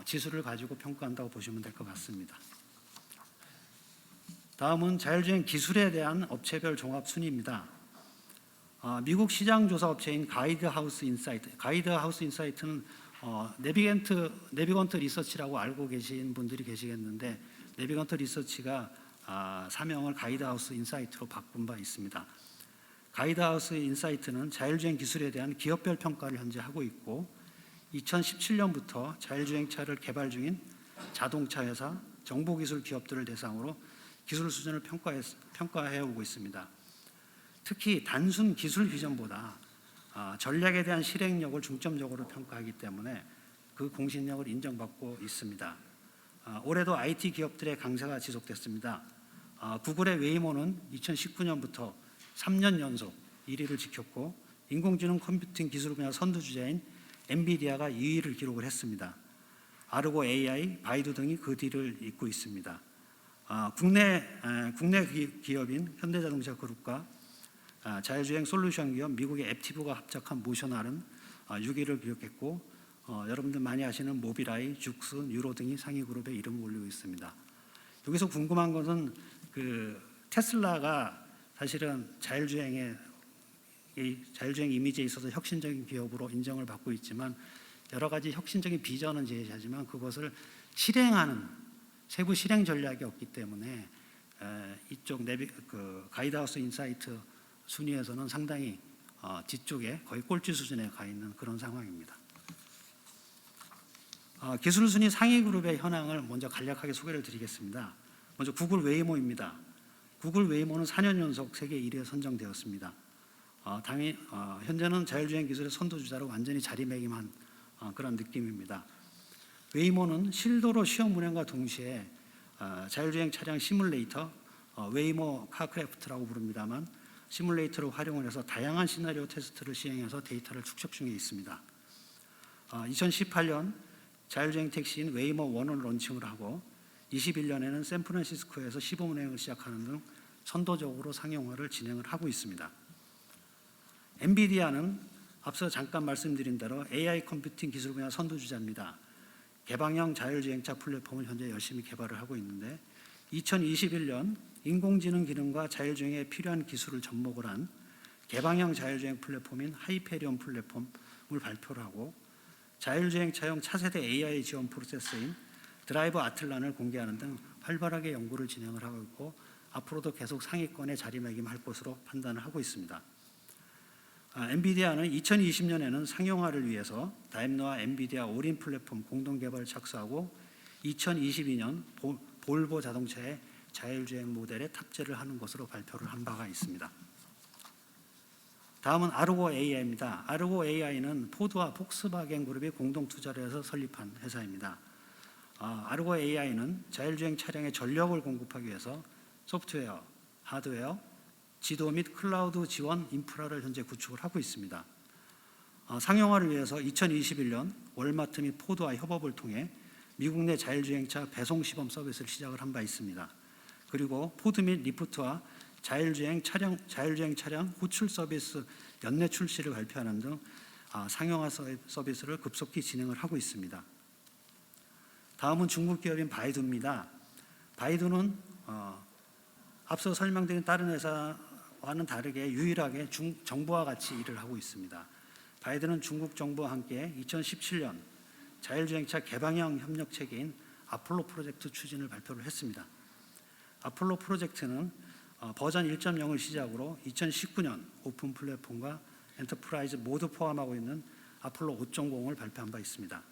Speaker 6: 지수를 가지고 평가한다고 보시면 될 것 같습니다. 다음은 자율주행 기술에 대한 업체별 종합 순위입니다. 미국 시장 조사 업체인 가이드하우스 인사이트는 내비건트 리서치라고 알고 계신 분들이 계시겠는데 내비건트 리서치가 사명을 가이드하우스 인사이트로 바꾼 바 있습니다. 가이드하우스 인사이트는 자율주행 기술에 대한 기업별 평가를 현재 하고 있고 2017년부터 자율주행차를 개발 중인 자동차 회사, 정보기술 기업들을 대상으로 기술 수준을 평가해 오고 있습니다. 특히 단순 기술 비전보다 전략에 대한 실행력을 중점적으로 평가하기 때문에 그 공신력을 인정받고 있습니다. 올해도 IT 기업들의 강세가 지속됐습니다. 구글의 웨이모는 2019년부터 3년 연속 1위를 지켰고 인공지능 컴퓨팅 기술 분야 선두주자인 엔비디아가 2위를 기록을 했습니다. 아르고 AI, 바이두 등이 그 뒤를 잇고 있습니다. 국내 기업인 현대자동차 그룹과 자율주행 솔루션 기업 미국의 앱티브가 합작한 모셔날은 6위를 기록했고 여러분들 많이 아시는 모비라이, 죽스, 뉴로 등이 상위 그룹에 이름을 올리고 있습니다. 여기서 궁금한 것은 그 테슬라가 사실은 자율주행 이미지에 있어서 혁신적인 기업으로 인정을 받고 있지만 여러 가지 혁신적인 비전은 제시하지만 그것을 실행하는 세부 실행 전략이 없기 때문에 이쪽 가이드하우스 인사이트 순위에서는 상당히 뒤쪽에 거의 꼴찌 수준에 가 있는 그런 상황입니다. 기술 순위 상위 그룹의 현황을 먼저 간략하게 소개를 드리겠습니다. 먼저 구글 웨이모입니다. 구글 웨이모는 4년 연속 세계 1위에 선정되었습니다. 현재는 자율주행 기술의 선두주자로 완전히 자리매김한 그런 느낌입니다. 웨이모는 실도로 시험 운행과 동시에 자율주행 차량 시뮬레이터, 웨이모 카크래프트라고 부릅니다만 시뮬레이터를 활용을 해서 다양한 시나리오 테스트를 시행해서 데이터를 축적 중에 있습니다. 2018년 자율주행 택시인 웨이모 1을 론칭을 하고 21년에는 샌프란시스코에서 시범 운행을 시작하는 등 선도적으로 상용화를 진행을 하고 있습니다. 엔비디아는 앞서 잠깐 말씀드린 대로 AI 컴퓨팅 기술 분야 선두주자입니다. 개방형 자율주행차 플랫폼을 현재 열심히 개발을 하고 있는데 2021년 인공지능 기능과 자율주행에 필요한 기술을 접목을 한 개방형 자율주행 플랫폼인 하이페리온 플랫폼을 발표를 하고 자율주행차용 차세대 AI 지원 프로세스인 드라이브 아틀란을 공개하는 등 활발하게 연구를 진행을 하고 있고 앞으로도 계속 상위권에 자리매김할 것으로 판단을 하고 있습니다. 엔비디아는 2020년에는 상용화를 위해서 다임러와 엔비디아 올인 플랫폼 공동 개발을 착수하고 2022년 볼보 자동차의 자율주행 모델에 탑재를 하는 것으로 발표를 한 바가 있습니다. 다음은 아르고 AI입니다. 아르고 AI는 포드와 폭스바겐 그룹이 공동 투자를 해서 설립한 회사입니다. 아르고 AI는 자율주행 차량에 전력을 공급하기 위해서 소프트웨어, 하드웨어, 지도 및 클라우드 지원 인프라를 현재 구축을 하고 있습니다. 상용화를 위해서 2021년 월마트 및 포드와 협업을 통해 미국 내 자율주행차 배송 시범 서비스를 시작을 한 바 있습니다. 그리고 포드 및 리프트와 자율주행 차량 호출 서비스 연내 출시를 발표하는 등 상용화 서비스를 급속히 진행을 하고 있습니다. 다음은 중국 기업인 바이두입니다. 바이두는 앞서 설명드린 다른 회사와는 다르게 유일하게 정부와 같이 일을 하고 있습니다. 바이두는 중국 정부와 함께 2017년 자율주행차 개방형 협력 체계인 아폴로 프로젝트 추진을 발표를 했습니다. 아폴로 프로젝트는 버전 1.0을 시작으로 2019년 오픈 플랫폼과 엔터프라이즈 모두 포함하고 있는 아폴로 5.0을 발표한 바 있습니다.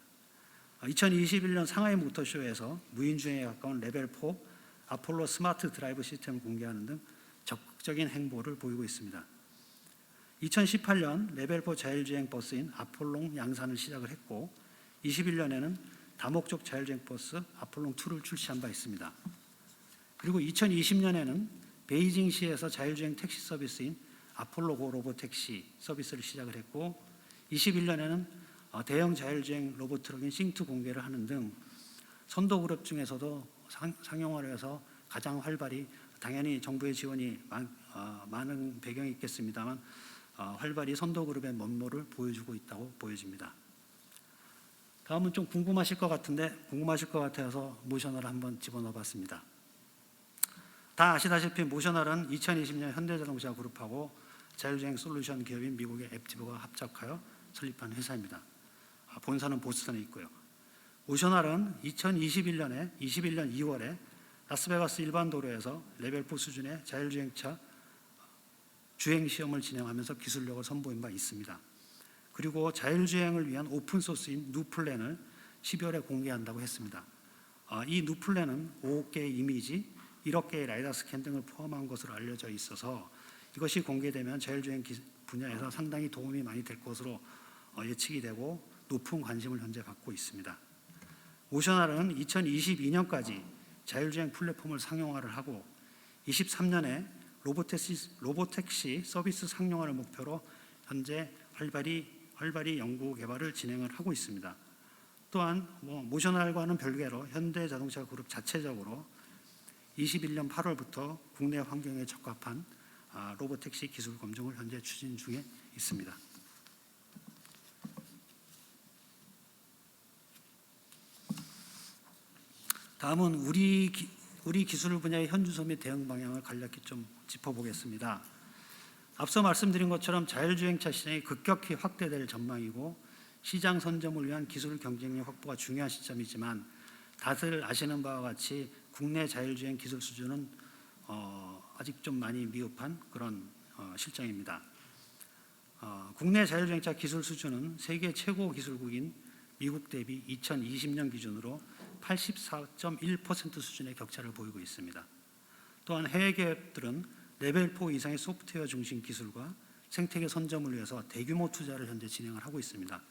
Speaker 6: 2021년 상하이 모터쇼에서 무인주행에 가까운 레벨 4 아폴로 스마트 드라이브 시스템을 공개하는 등 적극적인 행보를 보이고 있습니다. 2018년 레벨 4 자율주행 버스인 아폴롱 양산을 시작을 했고 21년에는 다목적 자율주행 버스 아폴롱 2를 출시한 바 있습니다. 그리고 2020년에는 베이징시에서 자율주행 택시 서비스인 아폴로 고 로보택시 서비스를 시작을 했고 21년에는 대형 자율주행 로봇트럭인 싱투 공개를 하는 등 선도그룹 중에서도 상용화를 해서 가장 활발히, 당연히 정부의 지원이 많은 배경이 있겠습니다만 활발히 선도그룹의 면모를 보여주고 있다고 보여집니다. 다음은 좀 궁금하실 것 같아서 모셔널을 한번 집어넣어 봤습니다. 다 아시다시피 모셔널은 2020년 현대자동차 그룹하고 자율주행 솔루션 기업인 미국의 앱티브가 합작하여 설립한 회사입니다. 본사는 보스턴에 있고요. 모셔널은 2021년 2월에 라스베가스 일반 도로에서 레벨 4 수준의 자율주행차 주행 시험을 진행하면서 기술력을 선보인 바 있습니다. 그리고 자율주행을 위한 오픈소스인 누플랜을 12월에 공개한다고 했습니다. 이 누플랜은 5개의 이미지, 1억 개의 라이다 스캔 등을 포함한 것으로 알려져 있어서 이것이 공개되면 자율주행 분야에서 상당히 도움이 많이 될 것으로 예측이 되고 높은 관심을 현재 받고 있습니다. 모셔널은 2022년까지 자율주행 플랫폼을 상용화를 하고 23년에 로보택시 서비스 상용화를 목표로 현재 활발히 연구 개발을 진행을 하고 있습니다. 또한 모셔널과는 별개로 현대자동차 그룹 자체적으로 21년 8월부터 국내 환경에 적합한 로보택시 기술 검증을 현재 추진 중에 있습니다. 다음은 우리 기술 분야의 현주소 및 대응 방향을 간략히 좀 짚어보겠습니다. 앞서 말씀드린 것처럼 자율주행차 시장이 급격히 확대될 전망이고 시장 선점을 위한 기술 경쟁력 확보가 중요한 시점이지만 다들 아시는 바와 같이 국내 자율주행 기술 수준은 아직 좀 많이 미흡한 그런 실정입니다. 국내 자율주행차 기술 수준은 세계 최고 기술국인 미국 대비 2020년 기준으로 84.1% 수준의 격차를 보이고 있습니다. 또한 해외 기업들은 레벨 4 이상의 소프트웨어 중심 기술과 생태계 선점을 위해서 대규모 투자를 현재 진행을 하고 있습니다.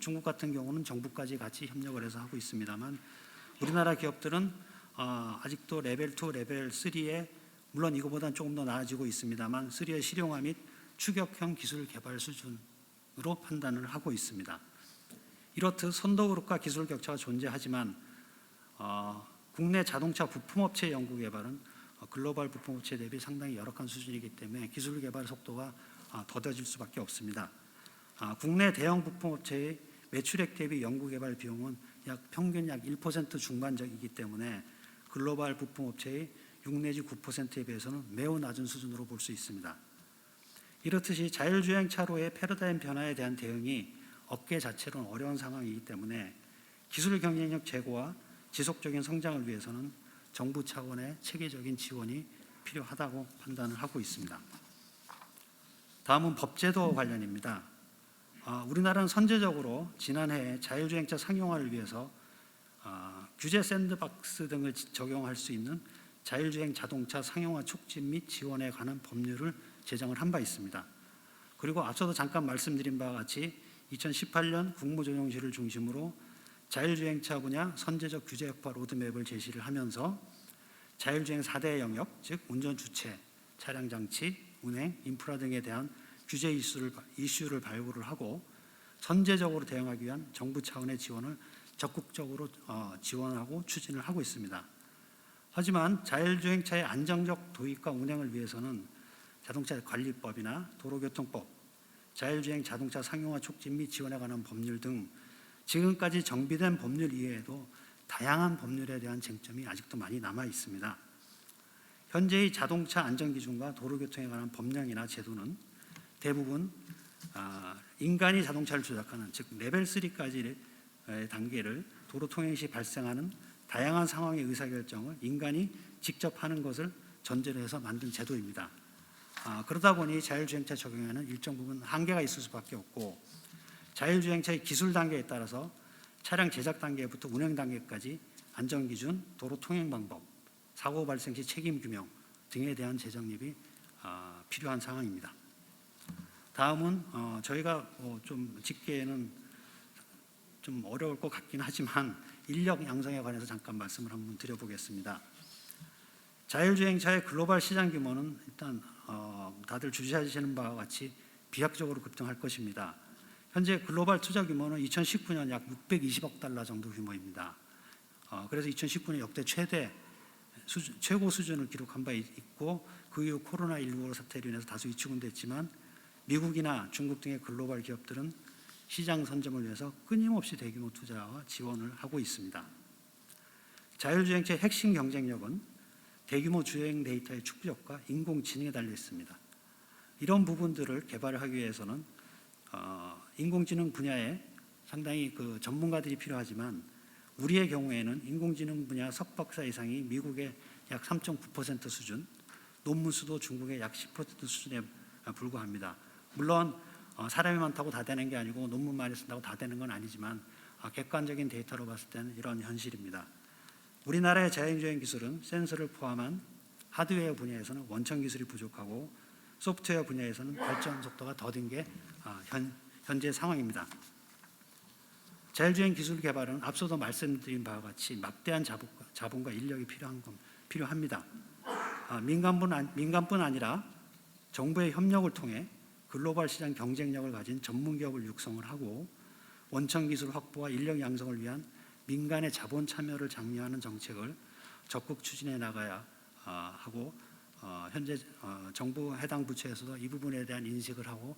Speaker 6: 중국 같은 경우는 정부까지 같이 협력을 해서 하고 있습니다만 우리나라 기업들은 아직도 레벨 2, 레벨 3에 물론 이거보다는 조금 더 나아지고 있습니다만 3의 실용화 및 추격형 기술 개발 수준으로 판단을 하고 있습니다. 이렇듯 선도그룹과 기술 격차가 존재하지만 국내 자동차 부품업체 연구 개발은 글로벌 부품업체 대비 상당히 열악한 수준이기 때문에 기술 개발 속도가 더뎌질 수밖에 없습니다. 국내 대형 부품업체의 매출액 대비 연구 개발 비용은 평균 약 1% 중반적이기 때문에 글로벌 부품업체의 6 내지 9%에 비해서는 매우 낮은 수준으로 볼 수 있습니다. 이렇듯이 자율주행 차로의 패러다임 변화에 대한 대응이 업계 자체로는 어려운 상황이기 때문에 기술 경쟁력 제고와 지속적인 성장을 위해서는 정부 차원의 체계적인 지원이 필요하다고 판단을 하고 있습니다. 다음은 법제도 관련입니다. 우리나라는 선제적으로 지난해 자율주행차 상용화를 위해서 규제 샌드박스 등을 적용할 수 있는 자율주행 자동차 상용화 촉진 및 지원에 관한 법률을 제정을 한 바 있습니다. 그리고 앞서도 잠깐 말씀드린 바와 같이 2018년 국무조정실을 중심으로 자율주행차 분야 선제적 규제 효과 로드맵을 제시를 하면서 자율주행 4대 영역, 즉 운전 주체, 차량 장치, 운행, 인프라 등에 대한 규제 이슈를 발굴을 하고 선제적으로 대응하기 위한 정부 차원의 지원을 적극적으로 지원하고 추진을 하고 있습니다. 하지만 자율주행차의 안정적 도입과 운행을 위해서는 자동차 관리법이나 도로교통법, 자율주행 자동차 상용화 촉진 및 지원에 관한 법률 등 지금까지 정비된 법률 이외에도 다양한 법률에 대한 쟁점이 아직도 많이 남아 있습니다. 현재의 자동차 안전기준과 도로교통에 관한 법령이나 제도는 대부분 인간이 자동차를 조작하는 즉 레벨 3까지의 단계를 도로 통행 시 발생하는 다양한 상황의 의사결정을 인간이 직접 하는 것을 전제로 해서 만든 제도입니다. 그러다 보니 자율주행차 적용에는 일정 부분 한계가 있을 수밖에 없고 자율주행차의 기술 단계에 따라서 차량 제작 단계부터 운행 단계까지 안전기준, 도로 통행 방법, 사고 발생 시 책임 규명 등에 대한 재정립이 필요한 상황입니다. 다음은 저희가 좀 짚기에는 좀 어려울 것 같긴 하지만 인력 양성에 관해서 잠깐 말씀을 한번 드려보겠습니다. 자율주행차의 글로벌 시장 규모는 일단 다들 주시하시는 바와 같이 비약적으로 급등할 것입니다. 현재 글로벌 투자 규모는 2019년 약 620억 달러 정도 규모입니다. 그래서 2019년 역대 최고 수준을 기록한 바 있고 그 이후 코로나19 사태로 인해서 다소 위축은 됐지만 미국이나 중국 등의 글로벌 기업들은 시장 선점을 위해서 끊임없이 대규모 투자와 지원을 하고 있습니다. 자율주행차의 핵심 경쟁력은 대규모 주행 데이터의 축적과 인공지능에 달려 있습니다. 이런 부분들을 개발하기 위해서는 인공지능 분야에 상당히 그 전문가들이 필요하지만 우리의 경우에는 인공지능 분야 석박사 이상이 미국의 약 3.9% 수준, 논문 수도 중국의 약 10% 수준에 불과합니다. 물론 사람이 많다고 다 되는 게 아니고 논문 많이 쓴다고 다 되는 건 아니지만 객관적인 데이터로 봤을 때는 이런 현실입니다. 우리나라의 자율주행 기술은 센서를 포함한 하드웨어 분야에서는 원천 기술이 부족하고 소프트웨어 분야에서는 발전 속도가 더딘 게 현재 상황입니다. 자율주행 기술 개발은 앞서도 말씀드린 바와 같이 막대한 자본과 인력이 필요합니다. 민간뿐 아니라 정부의 협력을 통해 글로벌 시장 경쟁력을 가진 전문 기업을 육성을 하고 원천 기술 확보와 인력 양성을 위한 민간의 자본 참여를 장려하는 정책을 적극 추진해 나가야 하고 현재 정부 해당 부처에서도 이 부분에 대한 인식을 하고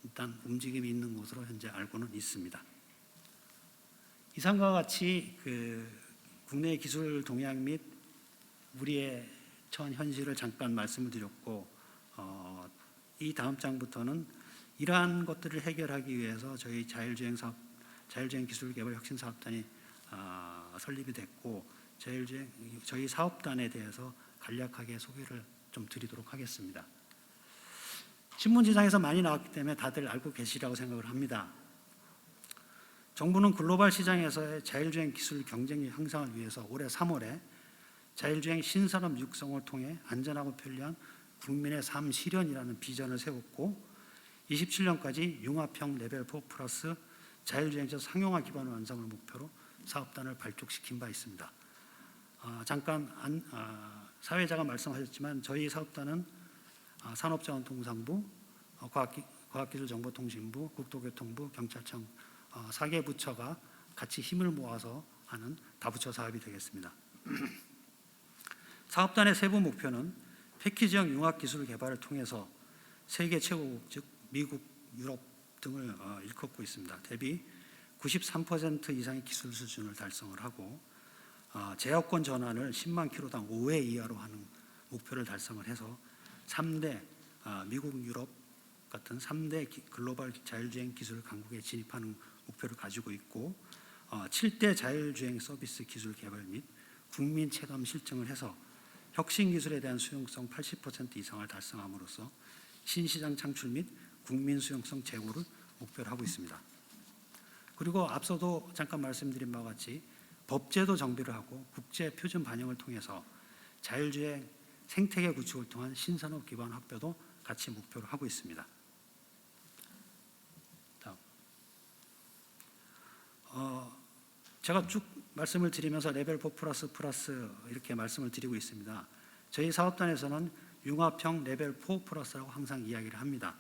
Speaker 6: 일단 움직임이 있는 것으로 현재 알고는 있습니다. 이상과 같이 국내 기술 동향 및 우리의 처한 현실을 잠깐 말씀을 드렸고 이 다음 장부터는 이러한 것들을 해결하기 위해서 저희 자율주행 기술 개발 혁신 사업단이 설립이 됐고 저희 사업단에 대해서 간략하게 소개를 좀 드리도록 하겠습니다. 신문지상에서 많이 나왔기 때문에 다들 알고 계시라고 생각을 합니다. 정부는 글로벌 시장에서의 자율주행 기술 경쟁력 향상을 위해서 올해 3월에 자율주행 신산업 육성을 통해 안전하고 편리한 국민의 삶 실현이라는 비전을 세웠고 27년까지 융합형 레벨 4 플러스 자율주행차 상용화 기반 완성을 목표로 사업단을 발족시킨 바 있습니다. 잠깐 사회자가 말씀하셨지만 저희 사업단은 산업자원통상부, 과학기술정보통신부, 국토교통부, 경찰청 4개 부처가 같이 힘을 모아서 하는 다부처 사업이 되겠습니다. 사업단의 세부 목표는 패키지형 융합기술 개발을 통해서 세계 최고국 즉 미국, 유럽 등을 일컫고 있습니다. 대비 93% 이상의 기술 수준을 달성을 하고 제어권 전환을 10만 킬로당 5회 이하로 하는 목표를 달성을 해서 3대 미국, 유럽 같은 3대 글로벌 자율주행 기술 강국에 진입하는 목표를 가지고 있고 7대 자율주행 서비스 기술 개발 및 국민 체감 실증을 해서 혁신 기술에 대한 수용성 80% 이상을 달성함으로써 신시장 창출 및 국민 수용성 제고를 목표로 하고 있습니다. 그리고 앞서도 잠깐 말씀드린 바와 같이 법제도 정비를 하고 국제 표준 반영을 통해서 자율주행 생태계 구축을 통한 신산업 기반 확보도 같이 목표로 하고 있습니다. 다음. 제가 쭉 말씀을 드리면서 레벨 4 플러스 이렇게 말씀을 드리고 있습니다. 저희 사업단에서는 융합형 레벨 4 플러스라고 항상 이야기를 합니다.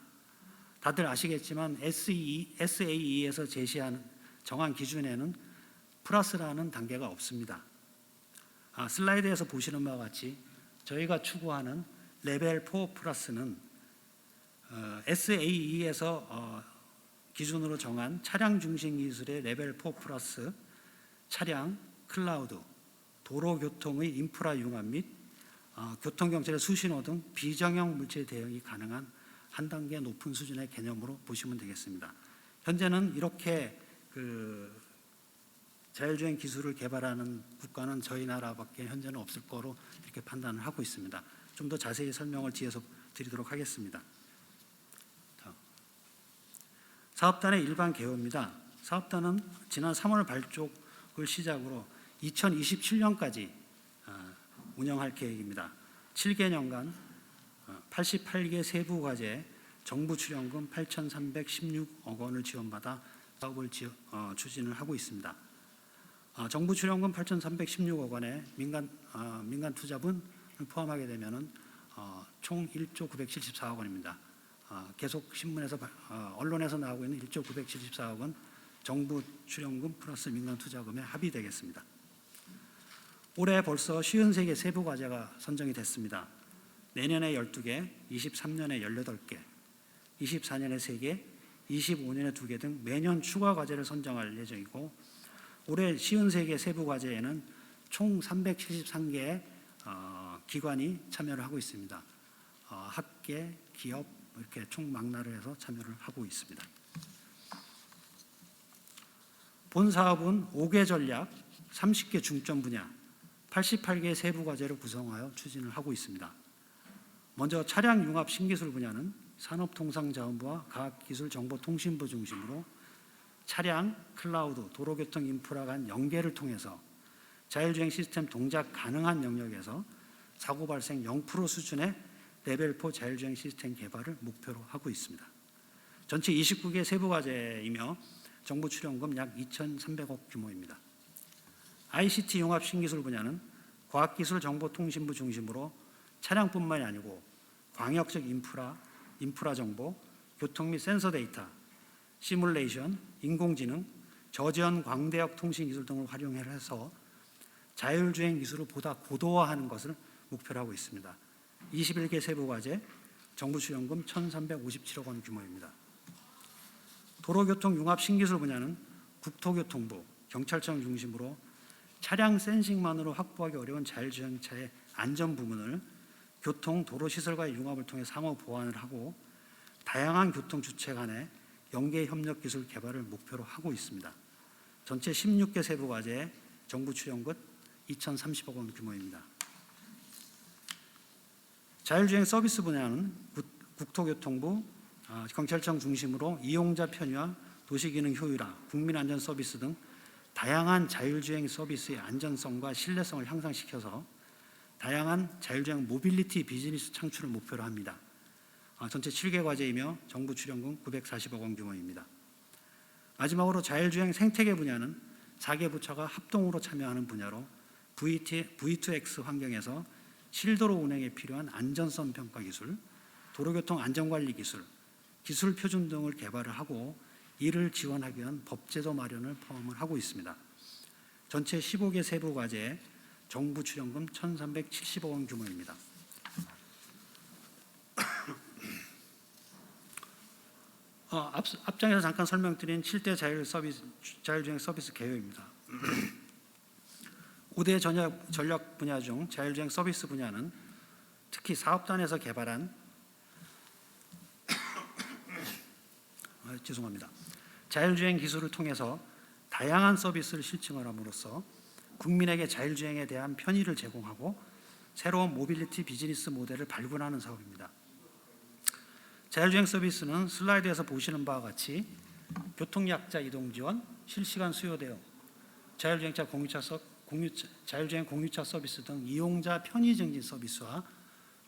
Speaker 6: 다들 아시겠지만 SAE에서 정한 기준에는 플러스라는 단계가 없습니다. 슬라이드에서 보시는 바와 같이 저희가 추구하는 레벨 4 플러스는 SAE에서 기준으로 정한 차량 중심 기술의 레벨 4 플러스 차량, 클라우드, 도로교통의 인프라 융합 및 교통경찰의 수신호 등 비정형 물질 대응이 가능한 한 단계 높은 수준의 개념으로 보시면 되겠습니다. 현재는 이렇게 자율주행 기술을 개발하는 국가는 저희 나라밖에 현재는 없을 거로 이렇게 판단을 하고 있습니다. 좀 더 자세히 설명을 뒤에서 드리도록 하겠습니다. 사업단의 일반 개요입니다. 사업단은 지난 3월 발족을 시작으로 2027년까지 운영할 계획입니다. 7개년간 88개 세부 과제 정부 출연금 8,316억 원을 지원받아 사업을 추진을 하고 있습니다. 정부 출연금 8,316억 원에 민간 투자분을 포함하게 되면은 총 1조 974억 원입니다. 계속 신문에서 언론에서 나오고 있는 1조 974억 원 정부 출연금 플러스 민간 투자금의 합이 되겠습니다. 올해 벌써 53개 세부 과제가 선정이 됐습니다. 내년에 12개, 23년에 18개, 24년에 3개, 25년에 2개 등 매년 추가 과제를 선정할 예정이고 올해 53개 세부 과제에는 총 373개의 기관이 참여를 하고 있습니다. 학계, 기업 이렇게 총 망라를 해서 참여를 하고 있습니다. 본 사업은 5개 전략, 30개 중점 분야, 88개 세부 과제를 구성하여 추진을 하고 있습니다. 먼저 차량 융합 신기술 분야는 산업통상자원부와 과학기술정보통신부 중심으로 차량, 클라우드, 도로교통 인프라 간 연계를 통해서 자율주행 시스템 동작 가능한 영역에서 사고 발생 0% 수준의 레벨 4 자율주행 시스템 개발을 목표로 하고 있습니다. 전체 29개 세부 과제이며 정부 출연금 약 2,300억 규모입니다. ICT 융합 신기술 분야는 과학기술정보통신부 중심으로 차량뿐만이 아니고 광역적 인프라 정보, 교통 및 센서 데이터, 시뮬레이션, 인공지능, 저지연 광대역 통신 기술 등을 활용해서 자율주행 기술을 보다 고도화하는 것을 목표로 하고 있습니다. 21개 세부 과제, 정부 출연금 1,357억 원 규모입니다. 도로교통 융합 신기술 분야는 국토교통부, 경찰청 중심으로 차량 센싱만으로 확보하기 어려운 자율주행차의 안전 부문을 교통, 도로시설과의 융합을 통해 상호 보완을 하고 다양한 교통 주체 간의 연계 협력 기술 개발을 목표로 하고 있습니다. 전체 16개 세부 과제에 정부 출연금 2,030억 원 규모입니다. 자율주행 서비스 분야는 국토교통부, 경찰청 중심으로 이용자 편의와 도시기능 효율화, 국민안전 서비스 등 다양한 자율주행 서비스의 안전성과 신뢰성을 향상시켜서 다양한 자율주행 모빌리티 비즈니스 창출을 목표로 합니다. 전체 7개 과제이며 정부 출연금 940억 원 규모입니다. 마지막으로 자율주행 생태계 분야는 4개 부처가 합동으로 참여하는 분야로 V2X 환경에서 실도로 운행에 필요한 안전성 평가 기술, 도로교통 안전관리 기술, 기술 표준 등을 개발을 하고 이를 지원하기 위한 법제도 마련을 포함을 하고 있습니다. 전체 15개 세부 과제에 정부 출연금 1,370억 원 규모입니다. 앞장에서 잠깐 설명드린 7대 자율주행 서비스 개요입니다. 5대 전략 분야 중 자율주행 서비스 분야는 특히 사업단에서 개발한 자율주행 기술을 통해서 다양한 서비스를 실증을 함으로써 국민에게 자율주행에 대한 편의를 제공하고 새로운 모빌리티 비즈니스 모델을 발굴하는 사업입니다. 자율주행 서비스는 슬라이드에서 보시는 바와 같이 교통약자 이동 지원, 실시간 수요 대응, 자율주행 공유차 서비스 등 이용자 편의 증진 서비스와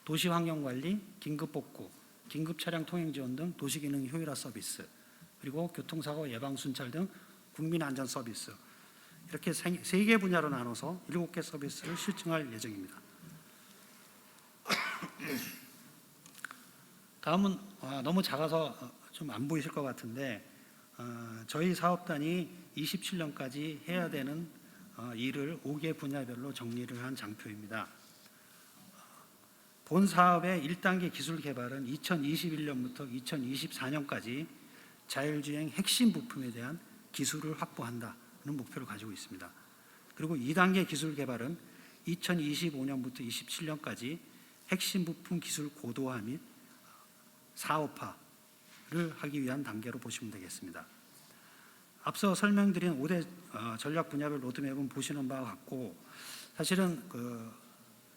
Speaker 6: 도시 환경 관리, 긴급 복구, 긴급 차량 통행 지원 등 도시기능 효율화 서비스, 그리고 교통사고 예방 순찰 등 국민 안전 서비스, 이렇게 3개 분야로 나눠서 7개 서비스를 실증할 예정입니다. 다음은 너무 작아서 좀 안 보이실 것 같은데 저희 사업단이 27년까지 해야 되는 일을 5개 분야별로 정리를 한 장표입니다. 본 사업의 1단계 기술 개발은 2021년부터 2024년까지 자율주행 핵심 부품에 대한 기술을 확보한다는 목표를 가지고 있습니다. 그리고 2단계 기술 개발은 2025년부터 27년까지 핵심 부품 기술 고도화 및 사업화를 하기 위한 단계로 보시면 되겠습니다. 앞서 설명드린 5대 전략 분야별 로드맵은 보시는 바와 같고 사실은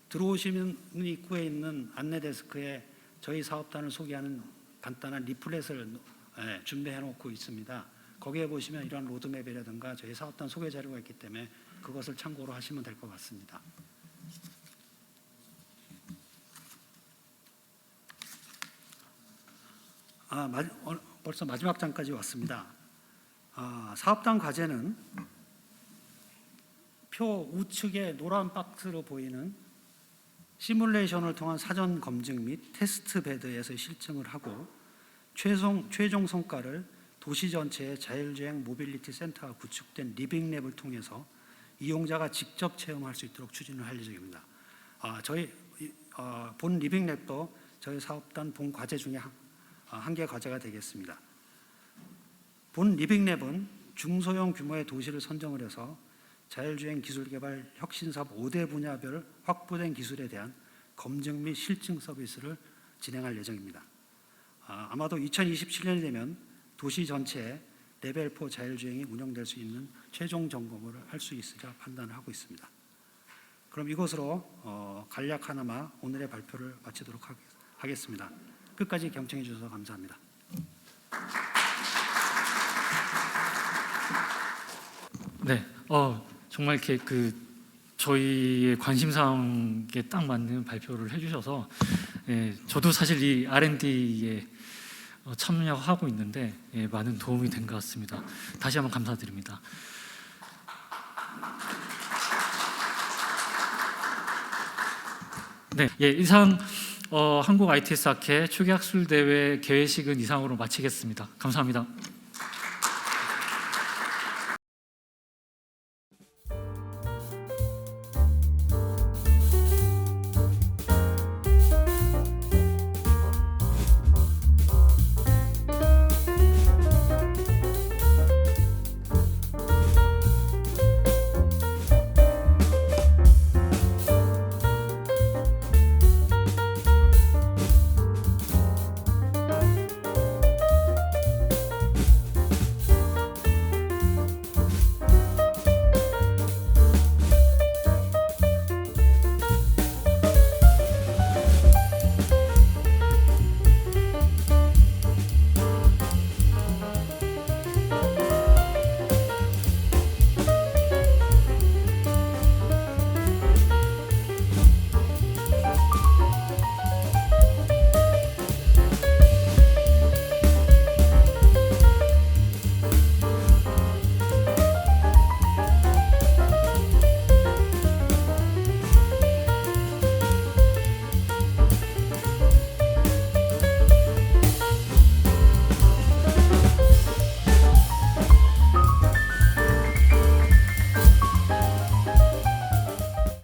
Speaker 6: 들어오시는 입구에 있는 안내 데스크에 저희 사업단을 소개하는 간단한 리플렛을 준비해 놓고 있습니다. 거기에 보시면 이런 로드맵이라든가 저희 사업단 소개 자료가 있기 때문에 그것을 참고로 하시면 될 것 같습니다. 벌써 마지막 장까지 왔습니다. 사업단 과제는 표 우측에 노란 박스로 보이는 시뮬레이션을 통한 사전 검증 및 테스트 베드에서 실증을 하고 최종 성과를 도시 전체의 자율주행 모빌리티 센터가 구축된 리빙랩을 통해서 이용자가 직접 체험할 수 있도록 추진을 할 예정입니다. 저희 본 리빙랩도 저희 사업단 본 과제 중에 한 개 과제가 되겠습니다. 본 리빙랩은 중소형 규모의 도시를 선정을 해서 자율주행 기술개발 혁신사업 5대 분야별 확보된 기술에 대한 검증 및 실증 서비스를 진행할 예정입니다. 아마도 2027년이 되면 도시 전체에 레벨 4 자율주행이 운영될 수 있는 최종 점검을 할 수 있으리라 판단을 하고 있습니다. 그럼 이것으로 간략 하나마 오늘의 발표를 마치도록 하겠습니다. 끝까지 경청해 주셔서 감사합니다.
Speaker 1: 네, 정말 이렇게 저희의 관심사에 딱 맞는 발표를 해주셔서 저도 사실 이 R&D에 참여하고 있는데 많은 도움이 된 것 같습니다. 다시 한번 감사드립니다. 네, 이상 한국 ITS 학회 추계학술 대회 개회식은 이상으로 마치겠습니다. 감사합니다.